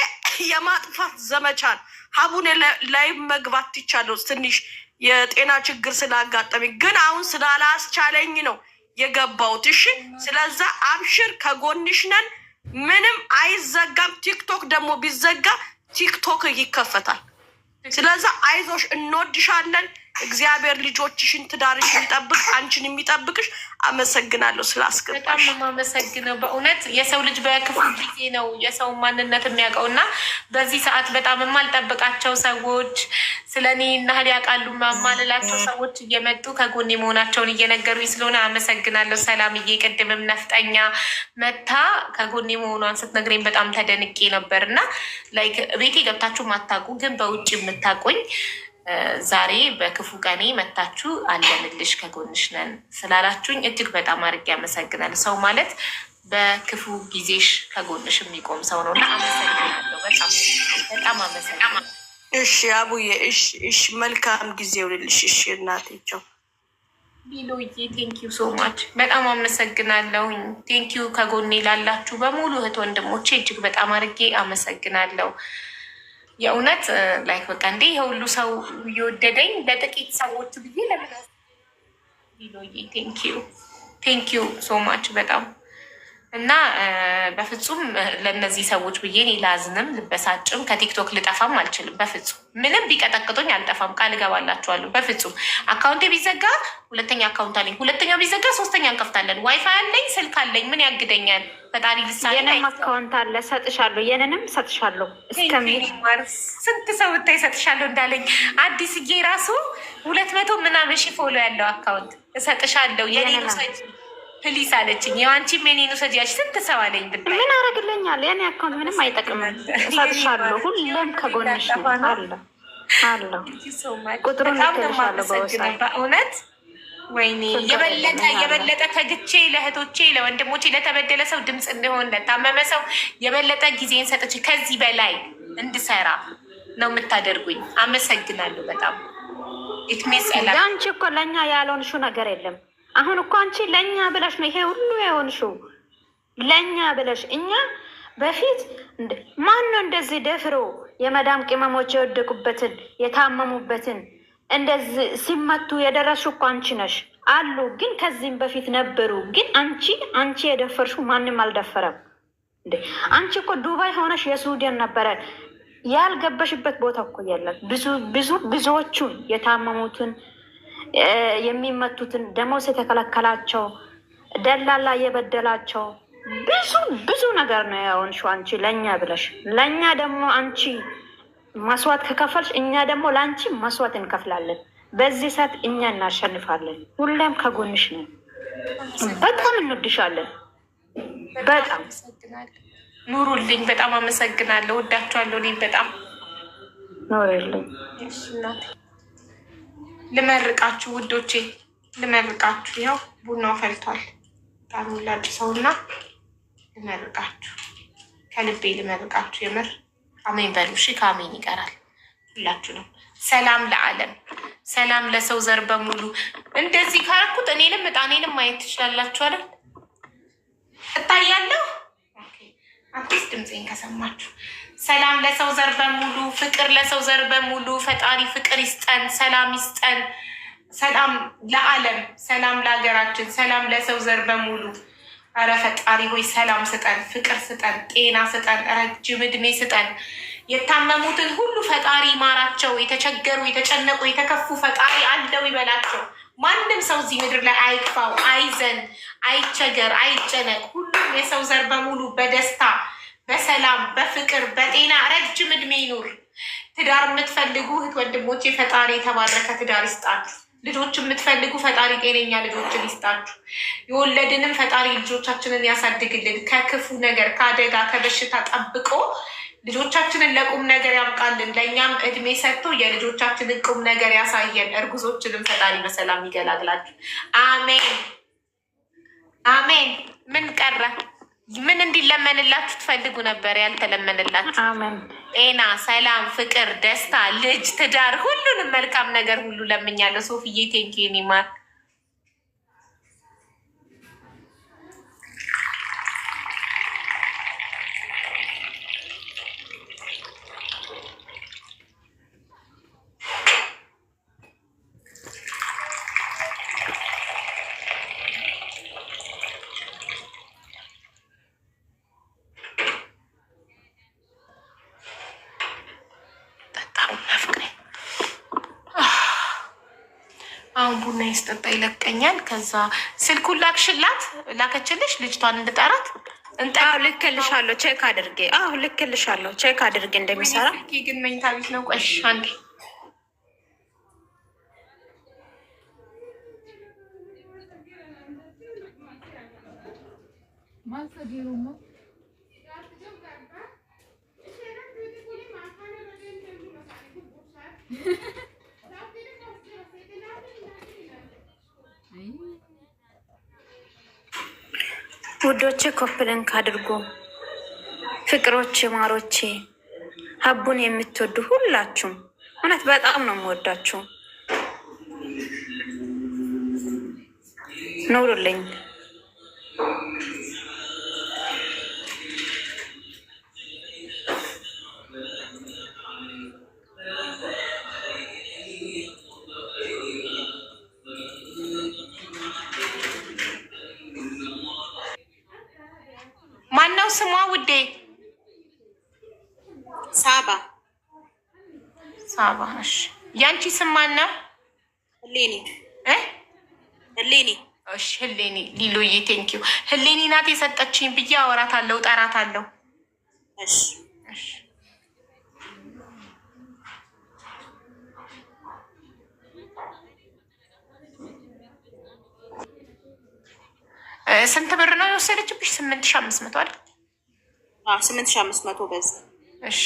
D: የማጥፋት ዘመቻ ነው። ሀቡኔ ላይ መግባት ይቻለው ትንሽ የጤና ችግር ስላጋጠመኝ፣ ግን አሁን ስላላስቻለኝ ነው የገባሁት። እሺ፣ ስለዛ አብሽር፣ ከጎንሽ ነን። ምንም አይዘጋም። ቲክቶክ ደግሞ ቢዘጋ ቲክቶክ ይከፈታል። ስለዛ አይዞሽ፣ እንወድሻለን። እግዚአብሔር ልጆችሽን ትዳርሽ የሚጠብቅ አንቺን የሚጠብቅሽ። አመሰግናለሁ ስላስገባሽ።
A: በጣም የማመሰግነው በእውነት የሰው ልጅ በክፉ ጊዜ ነው የሰው ማንነት የሚያውቀው እና በዚህ ሰዓት በጣም የማልጠብቃቸው ሰዎች ስለ እኔ እናህል ያውቃሉ ማማልላቸው ሰዎች እየመጡ ከጎኔ መሆናቸውን እየነገሩኝ ስለሆነ አመሰግናለሁ። ሰላምዬ ቅድምም ነፍጠኛ መታ ከጎኔ መሆኗን ስትነግረኝ በጣም ተደንቄ ነበር እና ላይክ ቤቴ ገብታችሁ ማታውቁ ግን በውጭ የምታውቁኝ ዛሬ በክፉ ቀኔ መታችሁ አለንልሽ ከጎንሽ ነን ስላላችሁኝ እጅግ በጣም አድርጌ አመሰግናለሁ። ሰው ማለት በክፉ ጊዜሽ ከጎንሽ የሚቆም ሰው ነው እና አመሰግናለሁ። በጣም አመሰግናለሁ።
D: እሺ አቡዬ፣ እሺ መልካም ጊዜ ይሁንልሽ። እሺ እናቴቸው
A: ቢሎዬ ቴንኪዩ ሶ ማች በጣም አመሰግናለሁ። ቴንኪዩ ከጎኔ ላላችሁ በሙሉ እህት ወንድሞቼ እጅግ በጣም አድርጌ አመሰግናለሁ። የእውነት ላይክ በቃ እንዴ የሁሉ ሰው እየወደደኝ ለጥቂት ሰዎች ብዬ ለምን ቢሎዬ ቴንኪዩ ሶ ማች በጣም እና በፍጹም ለእነዚህ ሰዎች ብዬ እኔ ላዝንም ልበሳጭም ከቲክቶክ ልጠፋም አልችልም። በፍጹም ምንም ቢቀጠቅጡኝ አልጠፋም፣ ቃል እገባላችኋለሁ። በፍጹም አካውንቴ ቢዘጋ ሁለተኛ አካውንት አለኝ፣ ሁለተኛው ቢዘጋ ሶስተኛ እንከፍታለን። ዋይፋይ አለኝ፣ ስልክ አለኝ፣ ምን ያግደኛል? ፈጣሪ ልሳኔ።
F: የኔም አካውንት አለ፣ ሰጥሻለሁ፣ የኔንም ሰጥሻለሁ።
A: ስንት ሰው ብታይ ሰጥሻለሁ እንዳለኝ አዲስዬ ራሱ 200 ምናምን ሺህ ፎሎ ያለው አካውንት እሰጥሻለሁ የኔን ውሰጂ ፕሊስ አለችኝ። የዋንቺም የኔን ውሰጂ ያች ስንት ሰው አለኝ ብታይ
F: ምን አረግልኛል? የኔ አካውንት ምንም አይጠቅምም። እሰጥሻለሁ፣ ሁሌም ከጎንሽ አለ። ቁጥሩን ልክልሻለሁ
A: በእውነት ወይኔ የበለጠ ተግቼ ለእህቶቼ ለወንድሞቼ ለተበደለ ሰው ድምፅ እንዲሆን ለታመመ ሰው የበለጠ ጊዜን ሰጥቼ ከዚህ በላይ እንድሰራ ነው የምታደርጉኝ። አመሰግናለሁ በጣም ኢትሜጸላ።
F: አንቺ እኮ ለእኛ ያልሆንሽው ነገር የለም። አሁን እኮ አንቺ ለእኛ ብለሽ ነው ይሄ ሁሉ የሆንሽው፣ ለእኛ ብለሽ። እኛ በፊት ማን ነው እንደዚህ ደፍሮ የመዳም ቅመሞች የወደቁበትን የታመሙበትን እንደዚህ ሲመቱ የደረስሽው እኮ አንቺ ነሽ አሉ። ግን ከዚህም በፊት ነበሩ። ግን አንቺ የደፈርሽው ማንም አልደፈረም እንዴ። አንቺ እኮ ዱባይ ሆነሽ የሱዳን ነበረ ያልገበሽበት ቦታ እኮ የለም። ብዙዎቹን የታመሙትን የሚመቱትን ደሞዝ የተከለከላቸው ደላላ የበደላቸው ብዙ ነገር ነው የሆንሽው አንቺ ለእኛ ብለሽ። ለእኛ ደግሞ አንቺ መስዋዕት ከከፈልሽ እኛ ደግሞ ለአንቺ መስዋዕት እንከፍላለን። በዚህ ሰዓት እኛ እናሸንፋለን። ሁሌም ከጎንሽ ነን። በጣም እንወድሻለን። በጣም
A: ኑሩልኝ። በጣም አመሰግናለሁ። ወዳችኋለሁ። እኔም በጣም
F: ኑሩልኝ።
A: ልመርቃችሁ ውዶቼ፣ ልመርቃችሁ። ያው ቡናው ፈልቷል። ጣኑ ላድርሰውና ልመርቃችሁ፣ ከልቤ ልመርቃችሁ። የምር አሜን በሉ። እሺ ከአሜን ይቀራል። ሁላችሁ ነው። ሰላም ለዓለም፣ ሰላም ለሰው ዘር በሙሉ። እንደዚህ ካረኩት እኔንም እጣኔንም ማየት ትችላላችሁ አይደል? እታያለሁ። አዲስ ድምፄን ከሰማችሁ ሰላም ለሰው ዘር በሙሉ፣ ፍቅር ለሰው ዘር በሙሉ። ፈጣሪ ፍቅር ይስጠን፣ ሰላም ይስጠን። ሰላም ለዓለም፣ ሰላም ለሀገራችን፣ ሰላም ለሰው ዘር በሙሉ። አረ ፈጣሪ ሆይ ሰላም ስጠን፣ ፍቅር ስጠን፣ ጤና ስጠን፣ ረጅም እድሜ ስጠን። የታመሙትን ሁሉ ፈጣሪ ማራቸው። የተቸገሩ፣ የተጨነቁ፣ የተከፉ ፈጣሪ አለው ይበላቸው። ማንም ሰው እዚህ ምድር ላይ አይክፋው፣ አይዘን፣ አይቸገር፣ አይጨነቅ። ሁሉም የሰው ዘር በሙሉ በደስታ በሰላም በፍቅር በጤና ረጅም እድሜ ይኑር። ትዳር የምትፈልጉ እህት ወንድሞቼ ፈጣሪ የተባረከ ትዳር ይስጣችሁ። ልጆች የምትፈልጉ ፈጣሪ ጤነኛ ልጆችን ይስጣችሁ። የወለድንም ፈጣሪ ልጆቻችንን ያሳድግልን። ከክፉ ነገር ከአደጋ ከበሽታ ጠብቆ ልጆቻችንን ለቁም ነገር ያብቃልን። ለእኛም እድሜ ሰጥቶ የልጆቻችንን ቁም ነገር ያሳየን። እርጉዞችንም ፈጣሪ በሰላም ይገላግላችሁ። አሜን አሜን። ምን ቀረ? ምን እንዲለመንላችሁ ትፈልጉ ነበር ያልተለመንላችሁ?
F: አሜን።
A: ጤና፣ ሰላም፣ ፍቅር፣ ደስታ፣ ልጅ፣ ትዳር፣ ሁሉንም መልካም ነገር ሁሉ ለምኛለሁ። ሶፍዬ ቴንኪ ኒማር አሁን ቡና ይስጠጣ ይለቀኛል። ከዛ ስልኩን ላከችልሽ ልጅቷን እንድጠራት
F: ልክልሻለሁ። ቼክ አድርጌ ልክልሻለሁ። ቼክ አድርጌ እንደሚሰራ
A: ግን መኝታ ቤት ነው። ቆሽ አንዴ
F: ውዶቼ ኮፕልንክ አድርጎ ፍቅሮቼ፣ ማሮቼ፣ ሀቡን የምትወዱ ሁላችሁም እውነት በጣም ነው የምወዳችሁ። ኑሩልኝ።
E: ሳባ
A: ሳባ። እሺ ያንቺ ስም ማን ነው?
E: ህሌኒ ህሌኒ።
A: እሺ ህሌኒ ሊሎዬ ቴንኪዩ። ህሌኒ ናት የሰጠችኝ ብዬ አወራታለሁ፣ ጠራታለሁ።
E: እሺ
A: እሺ ስንት ብር ነው የወሰደችብሽ? 8500 አይደል?
E: 8500 በዛ።
A: እሺ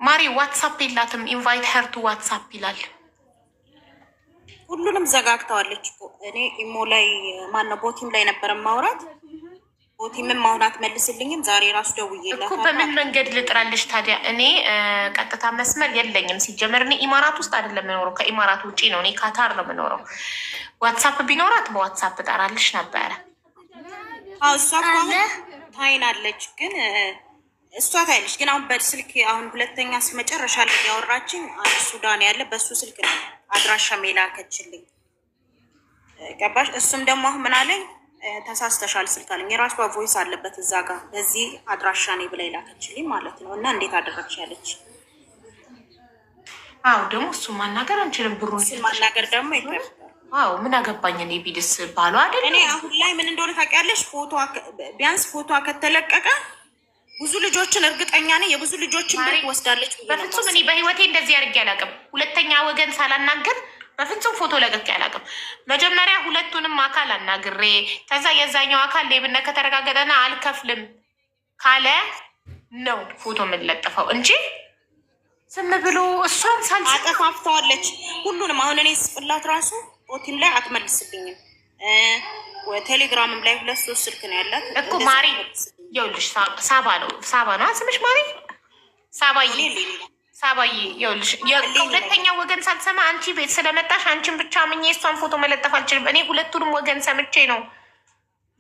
A: ማሪ ዋትሳፕ የላትም። ኢንቫይት ሄር ቱ ዋትሳፕ ይላል።
E: ሁሉንም ዘጋግተዋለች እኮ። እኔ ኢሞ ላይ ማነው ቦቲም ላይ ነበረ ማውራት። ቦቲምም አሁን አትመልስልኝም። ዛሬ ራሱ ደውዬላት
A: እኮ በምን መንገድ ልጥራልሽ ታዲያ? እኔ ቀጥታ መስመር የለኝም። ሲጀመር እኔ ኢማራት ውስጥ አይደለም የምኖረው፣ ከኢማራት ውጭ ነው። እኔ ካታር ነው የምኖረው። ዋትሳፕ ቢኖራት በዋትሳፕ እጠራልሽ ነበረ።
E: እሷ እኮ ታይናለች፣ ግን እሷ ታይልሽ። ግን አሁን በስልክ አሁን ሁለተኛ መጨረሻ ላይ ያወራችኝ ሱዳን ያለ በሱ ስልክ ነው አድራሻ የላከችልኝ። ገባሽ? እሱም ደግሞ አሁን ምን አለኝ፣ ተሳስተሻል ስልክ አለኝ። የራሷ ቮይስ አለበት እዛ ጋር፣ በዚህ አድራሻ ነኝ ብላ የላከችልኝ ማለት ነው። እና እንዴት አደረግሽ ያለች።
A: አዎ ደግሞ እሱ ማናገር አንችልም። ብሩ
E: ማናገር ደግሞ ይከብዳል።
A: አዎ ምን አገባኝ እኔ። ቢድስ ባሏ አይደል?
E: እኔ አሁን ላይ ምን እንደሆነ ታውቂያለሽ? ቢያንስ ፎቶ ከተለቀቀ ብዙ ልጆችን እርግጠኛ ነኝ የብዙ ልጆችን ብር ወስዳለች።
A: በፍጹም እኔ በህይወቴ እንደዚህ አድርጌ አላውቅም። ሁለተኛ ወገን ሳላናገር በፍጹም ፎቶ ለቅቄ አላውቅም። መጀመሪያ ሁለቱንም አካል አናግሬ ከዛ የዛኛው አካል ሌብነት ከተረጋገጠና አልከፍልም ካለ ነው ፎቶ የምንለጥፈው እንጂ ዝም ብሎ እሷን ሳልስ
E: አጠፋፍተዋለች ሁሉንም። አሁን እኔ ስፍላት ራሱ ኦቲም ላይ አትመልስብኝም። ቴሌግራምም ላይ 2-3 ስልክ ነው ያላት
A: እኮ ማሪ። ይኸውልሽ ሳባ ነው ስምሽ ማሪ? ሳባዬ ይኸውልሽ ከሁለተኛ ወገን ሳልሰማ አንቺ ቤት ስለመጣሽ አንቺን ብቻ አምኜ የሷን ፎቶ መለጠፍ አልችልም። እኔ ሁለቱንም ወገን ሰምቼ ነው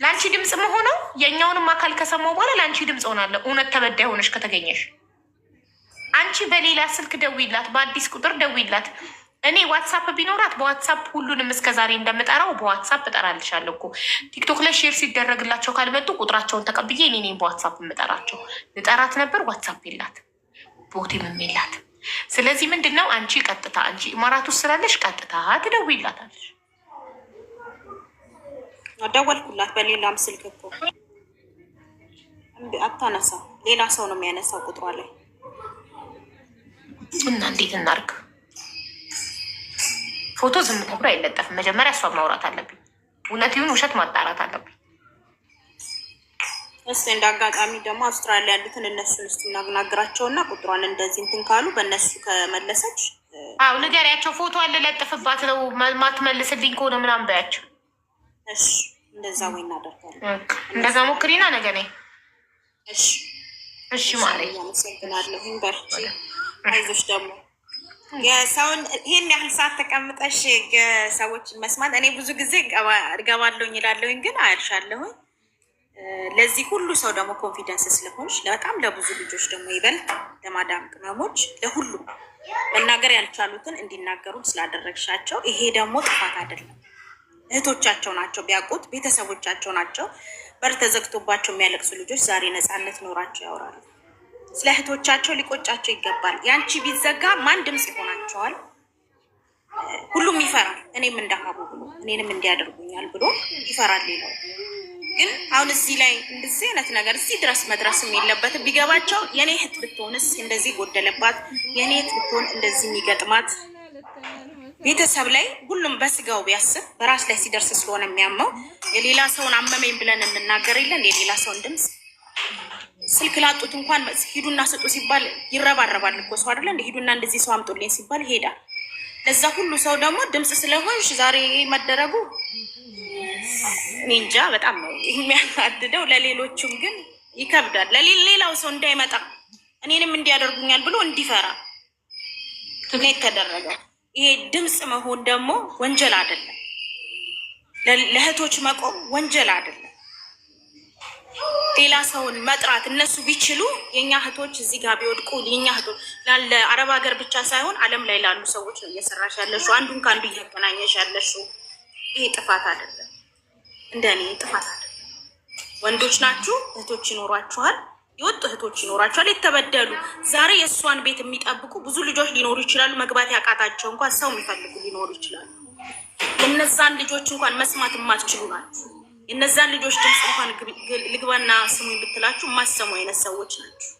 A: ለአንቺ ድምፅ መሆነው። የእኛውንም አካል ከሰማው በኋላ ለአንቺ ድምፅ ሆናለሁ። እውነት ተበዳይ ሆነሽ ከተገኘሽ አንቺ በሌላ ስልክ ደዊላት፣ በአዲስ ቁጥር ደዊላት። እኔ ዋትሳፕ ቢኖራት በዋትሳፕ ሁሉንም እስከዛሬ እንደምጠራው በዋትሳፕ እጠራልሻለሁ እኮ። ቲክቶክ ላይ ሼር ሲደረግላቸው ካልመጡ ቁጥራቸውን ተቀብዬ እኔ በዋትሳፕ የምጠራቸው። ልጠራት ነበር፣ ዋትሳፕ የላት፣ ቦቲምም የላት። ስለዚህ ምንድን ነው አንቺ ቀጥታ አንቺ ኢማራት ውስጥ ስላለሽ ቀጥታ ትደውይላታለሽ።
E: ደወልኩላት በሌላም ስልክ እኮ አታነሳ። ሌላ ሰው ነው የሚያነሳው ቁጥሯ ላይ።
A: እና እንዴት እናርግ? ፎቶ ዝም ተብሎ አይለጠፍም። መጀመሪያ እሷ ማውራት አለብኝ። እውነት ይሁን ውሸት ማጣራት አለብኝ።
E: እስቲ እንደ አጋጣሚ ደግሞ አውስትራሊያ ያሉትን እነሱን እስቲ እናናግራቸው እና ቁጥሯን እንደዚህ እንትን ካሉ በእነሱ ከመለሰች
A: አዎ ንገሪያቸው። ፎቶ አለ ለጥፍባት ነው ማትመልስልኝ ከሆነ ምናምን በያቸው።
E: እሺ እንደዛ ወይ እናደርጋለን።
A: እንደዛ ሞክሪና ነገ ነኝ።
E: እሺ
A: እሺ ማለት
E: አመሰግናለሁ። በርቺ፣ አይዞሽ። ደግሞ የሰውን ይህን ያህል ሰዓት ተቀምጠሽ ሰዎችን መስማት እኔ ብዙ ጊዜ እገባለሁኝ ይላለሁኝ፣ ግን አያልሻለሁኝ። ለዚህ ሁሉ ሰው ደግሞ ኮንፊደንስ ስለሆንሽ በጣም ለብዙ ልጆች ደግሞ ይበልጥ ለማዳም ቅመሞች ለሁሉም መናገር ያልቻሉትን እንዲናገሩ ስላደረግሻቸው ይሄ ደግሞ ጥፋት አይደለም። እህቶቻቸው ናቸው፣ ቢያውቁት ቤተሰቦቻቸው ናቸው። በር ተዘግቶባቸው የሚያለቅሱ ልጆች ዛሬ ነፃነት ኖራቸው ያወራሉ። ስለ እህቶቻቸው ሊቆጫቸው ይገባል። ያንቺ ቢዘጋ ማን ድምፅ ይሆናቸዋል? ሁሉም ይፈራል። እኔም እንዳሀቡ ብሎ እኔንም እንዲያደርጉኛል ብሎ ይፈራል። ሌላው ግን አሁን እዚህ ላይ እንደዚህ አይነት ነገር እዚህ ድረስ መድረስም የለበትም። ቢገባቸው የኔ እህት ብትሆንስ እንደዚህ ጎደለባት፣ የኔ እህት ብትሆን እንደዚህ የሚገጥማት ቤተሰብ ላይ ሁሉም በስጋው ቢያስብ በራስ ላይ ሲደርስ ስለሆነ የሚያመው የሌላ ሰውን አመመኝ ብለን እንናገር የለን የሌላ ሰውን ድምፅ ስልክ ላጡት እንኳን ሂዱና ስጡ ሲባል ይረባረባል እኮ ሰው አይደለ? ሂዱና እንደዚህ ሰው አምጡልኝ ሲባል ይሄዳል። ለዛ ሁሉ ሰው ደግሞ ድምፅ ስለሆንሽ ዛሬ መደረጉ እንጃ በጣም ነው የሚያናድደው። ለሌሎቹም ግን ይከብዳል። ለሌላው ሰው እንዳይመጣ እኔንም እንዲያደርጉኛል ብሎ እንዲፈራ እኔ ተደረገ። ይሄ ድምፅ መሆን ደግሞ ወንጀል አይደለም። ለእህቶች መቆም ወንጀል አይደለም። ሌላ ሰውን መጥራት እነሱ ቢችሉ የኛ እህቶች እዚህ ጋር ቢወድቁ የኛ እህቶች ላለ አረብ ሀገር ብቻ ሳይሆን ዓለም ላይ ላሉ ሰዎች ነው እየሰራሽ ያለሽው። አንዱን ከአንዱ እያገናኘሽ ያለሽው። ይሄ ጥፋት አይደለም። እንደኔ ጥፋት አይደለም። ወንዶች ናችሁ፣ እህቶች ይኖሯችኋል፣ የወጡ እህቶች ይኖራችኋል፣ የተበደሉ ዛሬ የእሷን ቤት የሚጠብቁ ብዙ ልጆች ሊኖሩ ይችላሉ። መግባት ያቃታቸው እንኳን ሰው የሚፈልጉ ሊኖሩ ይችላሉ። የነዛን ልጆች እንኳን መስማት የማትችሉ ናችሁ። የነዛን ልጆች ድምፅ እንኳን ልግባና ስሙ ብትላችሁ የማሰሙ አይነት ሰዎች ናቸው።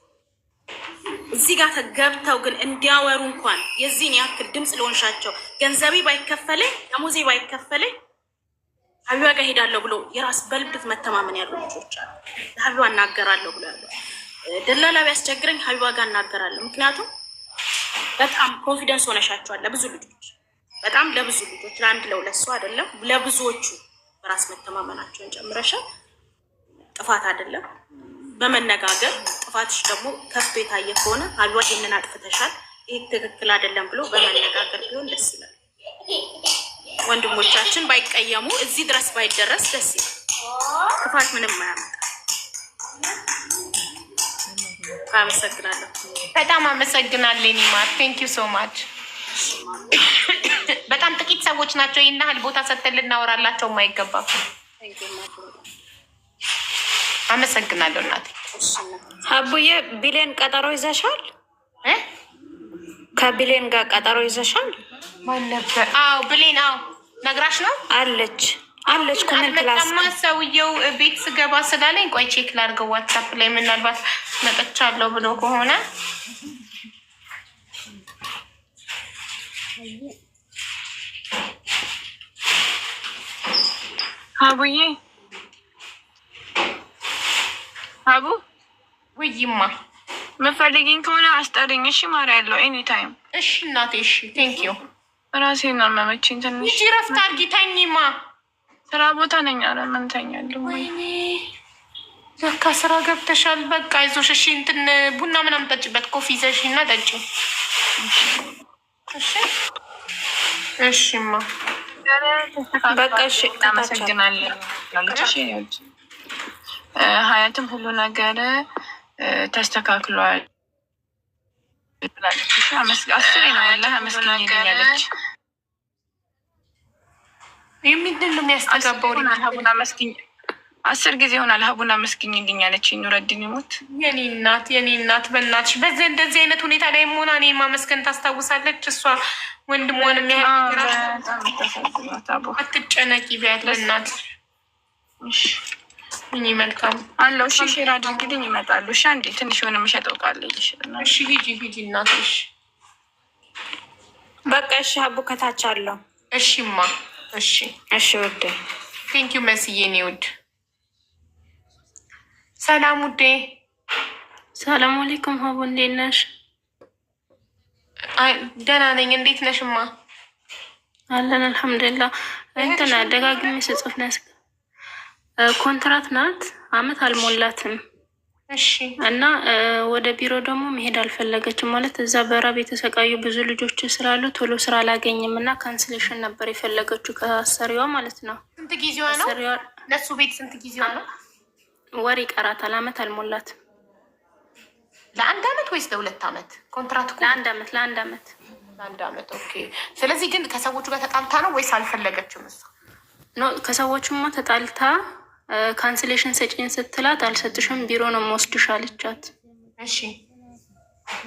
E: እዚህ ጋር ተገብተው ግን እንዲያወሩ እንኳን የዚህን ያክል ድምፅ ለሆንሻቸው ገንዘቤ ባይከፈለኝ ደሞዜ ባይከፈለኝ ሀቢባ ጋር ሄዳለሁ ብሎ የራስ በልብት መተማመን ያሉ ልጆች አሉ። ሀቢባ እናገራለሁ ብሎ ያሉ ደላላ ቢያስቸግረኝ ሀቢባ ጋር እናገራለሁ። ምክንያቱም በጣም ኮንፊደንስ ሆነሻቸዋል ለብዙ ልጆች፣ በጣም ለብዙ ልጆች፣ ለአንድ ለሁለት ሰው አይደለም ለብዙዎቹ በራስ መተማመናቸውን ጨምረሻል። ጥፋት አይደለም በመነጋገር ጥፋትሽ ደግሞ ከፍ የታየ ከሆነ ሀቢባ ይህንን አጥፍተሻል፣ ይህ ትክክል አይደለም ብሎ በመነጋገር ቢሆን ደስ ይላል። ወንድሞቻችን ባይቀየሙ እዚህ ድረስ ባይደረስ ደስ ይላል። ክፋት ምንም አያመጣም። አመሰግናለሁ።
A: በጣም አመሰግናለሁ። ኒማር ቴንክ ዩ ሶ ማች። በጣም ጥቂት ሰዎች ናቸው ይህን ያህል ቦታ ሰጥተን ልናወራላቸው የማይገባ። አመሰግናለሁ እናቴ።
F: አቡዬ ቢሌን ቀጠሮ ይዘሻል? ከቢሌን ጋር ቀጠሮ ይዘሻል?
A: ማን ነበር? አዎ ብሌን። አዎ ነግራሽ ነው አለች ኮሜንት ላስቀ ሰውየው ቤት ስገባ ስላለኝ ቆይ ቼክ ላድርገው ዋትሳፕ ላይ ምናልባት መጥቻለሁ ብሎ ከሆነ
B: አቡዬ አቡ
A: ውይማ
B: መፈልጊኝ ከሆነ አስጠሪኝ። እሺ ማርያ ያለው ኤኒ ታይም።
A: እሺ እናቴ። እሺ ቴንክ ዩ።
B: ራሴን አመመችኝ ትንሽ።
A: እንጂ ረፍት አድርጊ ተኝማ።
B: ስራ ቦታ ነኝ። ኧረ ምን ተኛለሁ?
A: ወይኔ ለካ ስራ ገብተሻል። በቃ አይዞሽ። እሺ እንትን ቡና ምናምን ጠጭበት ኮፊ ይዘሽ እና ጠጪ። እሺ እሺማ
B: በቃ እሺ። አመሰግናለሁ። ሀያትም ሁሉ ነገር ተስተካክሏል ብላለች። አስሬ ነው ያለ አመስግኝ ያለች።
A: ምንድን ነው የሚያስተጋባው?
B: ሀቡን አመስግኝ 10 ጊዜ ሆናል። ሀቡን አመስግኝልኝ ያለች ኑረዲን ይሙት።
A: የኔ እናት በእናትሽ በዚህ እንደዚህ አይነት ሁኔታ ላይ ሆና እኔ ማመስገን ታስታውሳለች። እሷ ወንድሟን የሚያህል አትጨነቂ ቢያት በእናት እኔ መልካም
B: አለው። እሺ ሼር አድርግልኝ ይመጣሉ። እሺ አንዴ ትንሽ የሆነ የምሸጠው ቃል ይችላል።
A: እሺ ሂጂ እናትሽ።
F: በቃ እሺ ሀቡ ከታች አለው።
A: እሺማ እሺ ውዴ። ቴንኪዩ መስዬ እኔ ውድ። ሰላም ውዴ።
G: ሰላም አለይኩም ሀቡ እንዴት ነሽ?
A: ደህና ነኝ። እንዴት ነሽማ?
G: አለን አልሐምዱሊላህ። እንትን ደጋግሜ ስጽፍ ነው ኮንትራት ናት፣ አመት አልሞላትም።
A: እሺ
G: እና ወደ ቢሮ ደግሞ መሄድ አልፈለገችም። ማለት እዛ በራብ የተሰቃዩ ብዙ ልጆች ስላሉ ቶሎ ስራ አላገኝም እና ካንስሌሽን ነበር የፈለገችው ከአሰሪዋ ማለት ነው።
A: ስንት ጊዜዋ ነው ለሱ ቤት? ስንት ጊዜዋ ነው?
G: ወር ይቀራታል። አመት አልሞላትም።
A: ለ1 አመት ወይስ ለ2 አመት ኮንትራት?
G: ለአንድ አመት።
A: ኦኬ። ስለዚህ ግን ከሰዎቹ ጋር ተጣልታ ነው ወይስ አልፈለገችም? እሱ
G: ኖ ከሰዎቹማ ተጣልታ ካንስሌሽን ሰጪኝ ስትላት አልሰጥሽም ቢሮ ነው የምወስድሽ አለቻት።
A: እሺ።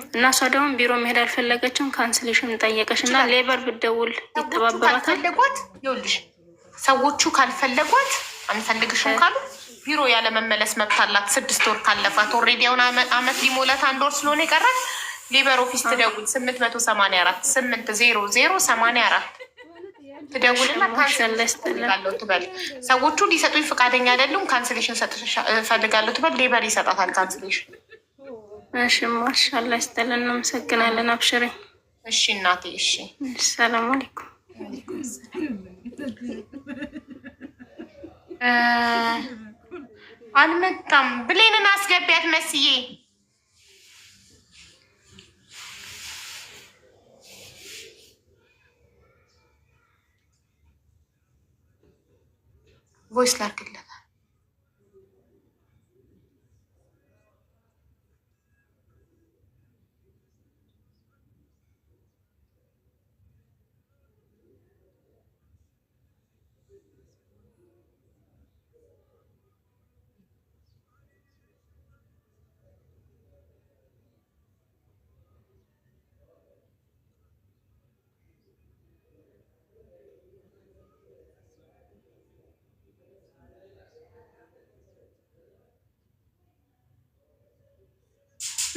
G: እና እሷ ደግሞ ቢሮ መሄድ አልፈለገችም። ካንስሌሽን ጠየቀች እና ሌበር ብትደውል ይተባበራታል።
A: ይኸውልሽ ሰዎቹ ካልፈለጓት አንፈልግሽም ካሉ ቢሮ ያለ መመለስ መብት አላት። 6 ወር ካለፋት ኦልሬዲ አሁን አመት ሊሞላት 1 ወር ስለሆነ ይቀራል። ሌበር ኦፊስ ትደውል 884 800 ትደውልና ካንስሌሽን ትበል። ሰዎቹ ሊሰጡኝ ፈቃደኛ አይደሉም፣ ካንስሌሽን እፈልጋለሁ ትበል። ሌበር ይሰጣታል ካንስሌሽን።
G: እሺ ማሻአላህ ይስጥልን፣ እናመሰግናለን። አብሽሬ።
A: እሺ እናቴ። እሺ
G: ሰላም አለይኩም።
A: አልመጣም። ብሌንን አስገቢያት መስዬ። ቮይስ ላድርግለት።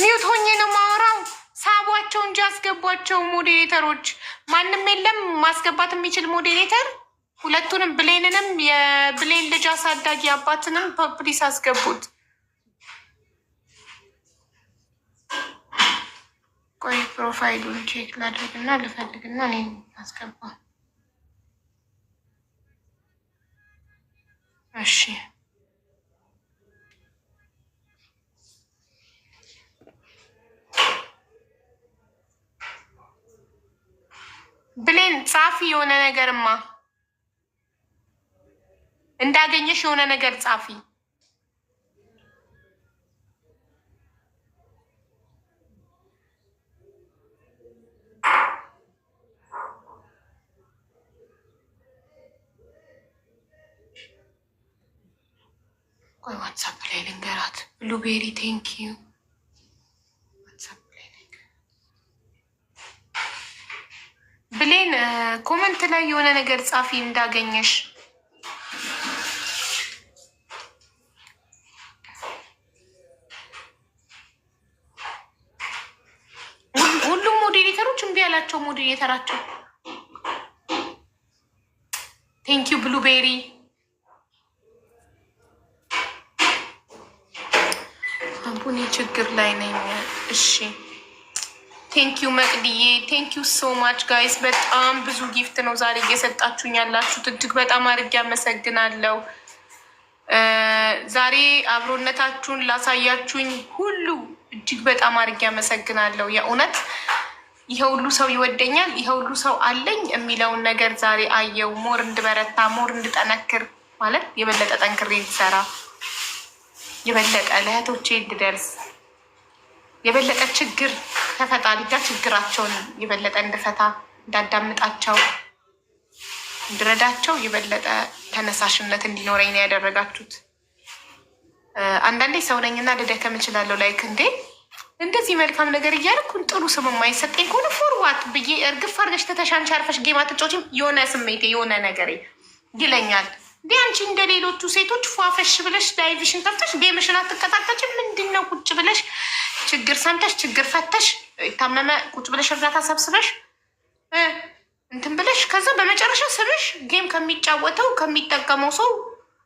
A: ሚውት ሆኜ ነው ማወራው። ሳቧቸው እንጂ አስገቧቸው ሞዴሬተሮች። ማንም የለም ማስገባት የሚችል ሞዴሬተር። ሁለቱንም ብሌንንም የብሌን ልጅ አሳዳጊ አባትንም ፕሊስ አስገቡት። ቆይ ፕሮፋይሉን ቼክ ላድርግና ልፈልግና እኔ አስገባ። እሺ ብሌን ጻፊ። የሆነ ነገርማ እንዳገኘሽ የሆነ ነገር ጻፊ። ቆይ ዋትሳፕ ላይ ልንገራት። ብሉቤሪ ቴንኪዩ። ዋትሳፕ ላይ ብሌን ኮመንት ላይ የሆነ ነገር ጻፊ እንዳገኘሽ። ሁሉም ሞዴሬተሮች እምቢ ያላቸው ሞዴሬተራቸው። ቴንኪዩ ብሉቤሪ። አቡኔ ችግር ላይ ነኝ። እሺ ቴንኪዩ መቅድዬ። ቴንኪዩ ሶ ማች ጋይስ። በጣም ብዙ ጊፍት ነው ዛሬ እየሰጣችሁኝ ያላችሁት። እጅግ በጣም አድርጌ አመሰግናለሁ። ዛሬ አብሮነታችሁን ላሳያችሁኝ ሁሉ እጅግ በጣም አድርጌ አመሰግናለሁ። የእውነት ይሄ ሁሉ ሰው ይወደኛል፣ ይሄ ሁሉ ሰው አለኝ የሚለውን ነገር ዛሬ አየው። ሞር እንድበረታ፣ ሞር እንድጠነክር ማለት የበለጠ ጠንክሬ እንድሰራ፣ የበለጠ ለእህቶቼ እንድደርስ፣ የበለጠ ችግር ከፈጣሪ ጋር ችግራቸውን የበለጠ እንድፈታ፣ እንዳዳምጣቸው፣ እንድረዳቸው የበለጠ ተነሳሽነት እንዲኖረኝ ነው ያደረጋችሁት። አንዳንዴ ሰው ነኝና ልደከም እችላለሁ። ላይክ እንዴ እንደዚህ መልካም ነገር እያደረኩ ጥሩ ስም የማይሰጠኝ ከሆነ ፎርዋት ብዬ እርግፍ አድርገሽ ተተሻንቺ አርፈሽ ጌማ ትጫወቺም የሆነ ስሜቴ የሆነ ነገሬ ይለኛል። እንዴ አንቺ እንደ ሌሎቹ ሴቶች ፏፈሽ ብለሽ ላይቭሽን ከፍተሽ ጌምሽን አትቀጣቀጭም? ምንድን ነው ቁጭ ብለሽ ችግር ሰምተሽ ችግር ፈተሽ የታመመ ቁጭ ብለሽ እርዳታ ሰብስበሽ እንትን ብለሽ ከዛ በመጨረሻ ስብሽ ጌም ከሚጫወተው ከሚጠቀመው ሰው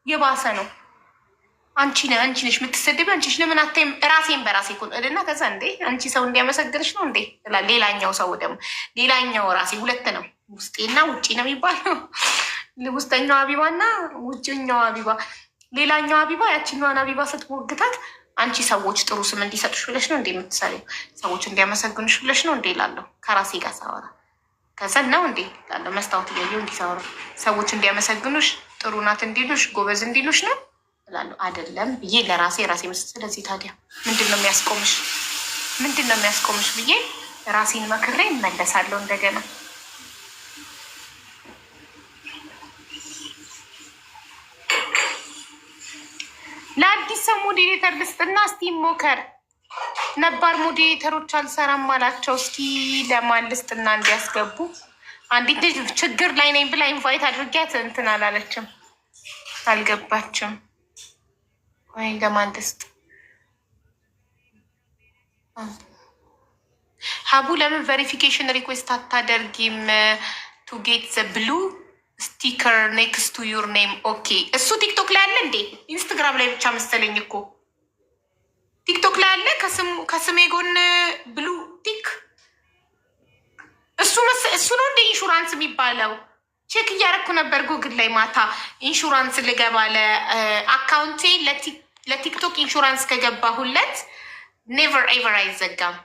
A: የባሰ ነው። አንቺ ነሽ የምትሰደቢ፣ አንቺ ነሽ። ለምን አታይም? ራሴን በራሴ እና ከዛ እንዴ አንቺ ሰው እንዲያመሰግንሽ ነው እንዴ? ሌላኛው ሰው ደግሞ ሌላኛው ራሴ ሁለት ነው፣ ውስጤና ውጪ ነው የሚባለው። ውስጠኛው አቢባና ውጭኛው አቢባ። ሌላኛው አቢባ ያችኛዋን አቢባ ስትሞግታት አንቺ ሰዎች ጥሩ ስም እንዲሰጡሽ ብለሽ ነው እንዴ የምትሰሪው? ሰዎች እንዲያመሰግኑሽ ብለሽ ነው እንዴ ላለሁ ከራሴ ጋር ሳወራ ከዛ ነው እንዴ ላለሁ መስታወት እያየሁ እንዲሳወራ ሰዎች እንዲያመሰግኑሽ ጥሩ ናት እንዲሉሽ ጎበዝ እንዲሉሽ ነው እላለሁ። አይደለም ብዬ ለራሴ ምስል። ስለዚህ ታዲያ ምንድን ነው የሚያስቆምሽ? ምንድን ነው የሚያስቆምሽ ብዬ ራሴን መክሬ እመለሳለሁ እንደገና። ለአዲስ ሰው ሞዴሬተር ልስጥና እስቲ ሞከር። ነባር ሞዴሬተሮች አልሰራም አላቸው። እስኪ ለማን ልስጥና እንዲያስገቡ። አንዲት ልጅ ችግር ላይ ነኝ ብላ ኢንቫይት አድርጊያት እንትን አላለችም፣ አልገባችም። ወይ ለማን ልስጥ? ሀቡ ለምን ቬሪፊኬሽን ሪኩዌስት አታደርጊም? ቱ ጌት ዘ ብሉ ስቲከር ኔክስት ቱ ዩር ኔም። ኦኬ እሱ ቲክቶክ ላይ አለ እንዴ? ኢንስትግራም ላይ ብቻ መሰለኝ እኮ። ቲክቶክ ላይ አለ ከስሜ ጎን ብሉ ቲክ። እሱ ነው እንደ ኢንሹራንስ የሚባለው። ቼክ እያደረኩ ነበር ጉግል ላይ ማታ። ኢንሹራንስ ልገባ ለአካውንቴ ለቲክቶክ ኢንሹራንስ ከገባሁለት ኔቨር ኤቨር አይዘጋም።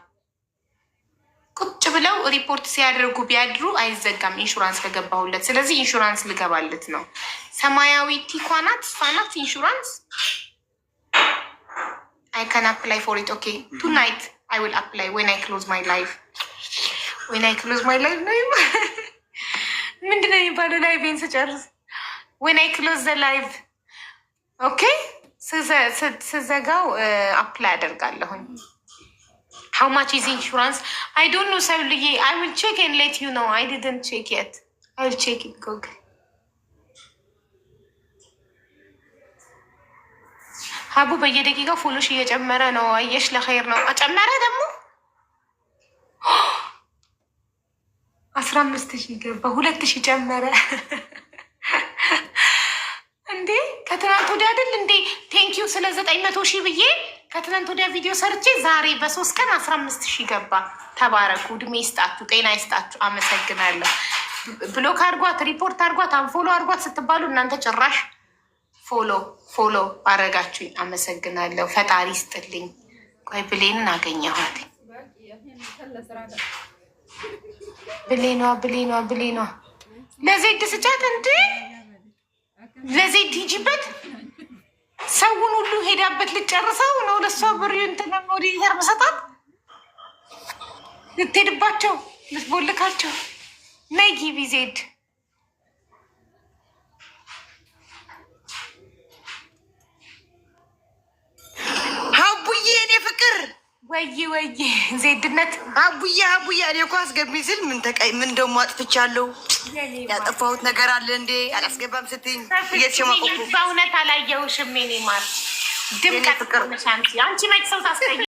A: ቁጭ ብለው ሪፖርት ሲያደርጉ ቢያድሩ አይዘጋም ኢንሹራንስ ከገባሁለት። ስለዚህ ኢንሹራንስ ልገባለት ነው። ሰማያዊ ቲኳናት እሷናት ኢንሹራንስ። አይ ካን አፕላይ ፎር ኢት። ኦኬ ቱናይት አይ ዊል አፕላይ ዌን አይ ክሎዝ ማይ ላይፍ። ዌን አይ ክሎዝ ማይ ላይፍ ነው ምንድን ነው የሚባለው? ላይቬን ስጨርስ ዌን አይ ክሎዝ ዘ ላይቭ። ኦኬ ስዘጋው አፕላይ አደርጋለሁኝ። How much is insurance? I don't know, Sauluye. I will check and let you know. I didn't check yet. I will check it, Google. ሀቡ በየደቂቃው ፎሎሽ እየጨመረ ነው። አየሽ ለኸይር ነው። ጨመረ ደግሞ 15,000 ገባ። 2,000 ጨመረ እንዴ! ከትናንት ወዲያ አይደል እንዴ? ቴንኪዩ ስለ 900,000 ብዬ ከትናንት ወዲያ ቪዲዮ ሰርቼ ዛሬ በ3 ቀን 15,000 ገባ። ተባረኩ። እድሜ ይስጣችሁ፣ ጤና ይስጣችሁ። አመሰግናለሁ። ብሎክ አድርጓት፣ ሪፖርት አድርጓት፣ አንፎሎ አድርጓት ስትባሉ እናንተ ጭራሽ ፎሎ አረጋችሁኝ። አመሰግናለሁ። ፈጣሪ ይስጥልኝ። ቆይ ብሌንን አገኘኋት። ብሌኗ ለዜድ ስጫት እንዴ! ለዜድ ሂጂበት። ሰውን ሁሉ ሄዳበት ልጨርሰው ነው። ለእሷ ብር እንትን ሞዴሊተር መሰጣት ልትሄድባቸው ልትቦልካቸው። ነይ ጊቢ ዜድ
H: ሀቡዬ እኔ ፍቅር
A: ወይ ዜድነት
H: ሀቡዬ እኔ እኮ አስገቢ ስል ምን ደግሞ አጥፍቻለሁ? ያጠፋሁት ነገር አለ እንዴ? አላስገባም ስትይኝ እየተሸማቆኩ
A: በእውነት አላየሁሽም። ኔ ማር ድምቀት አንቺ መች ሰው ታስቀይ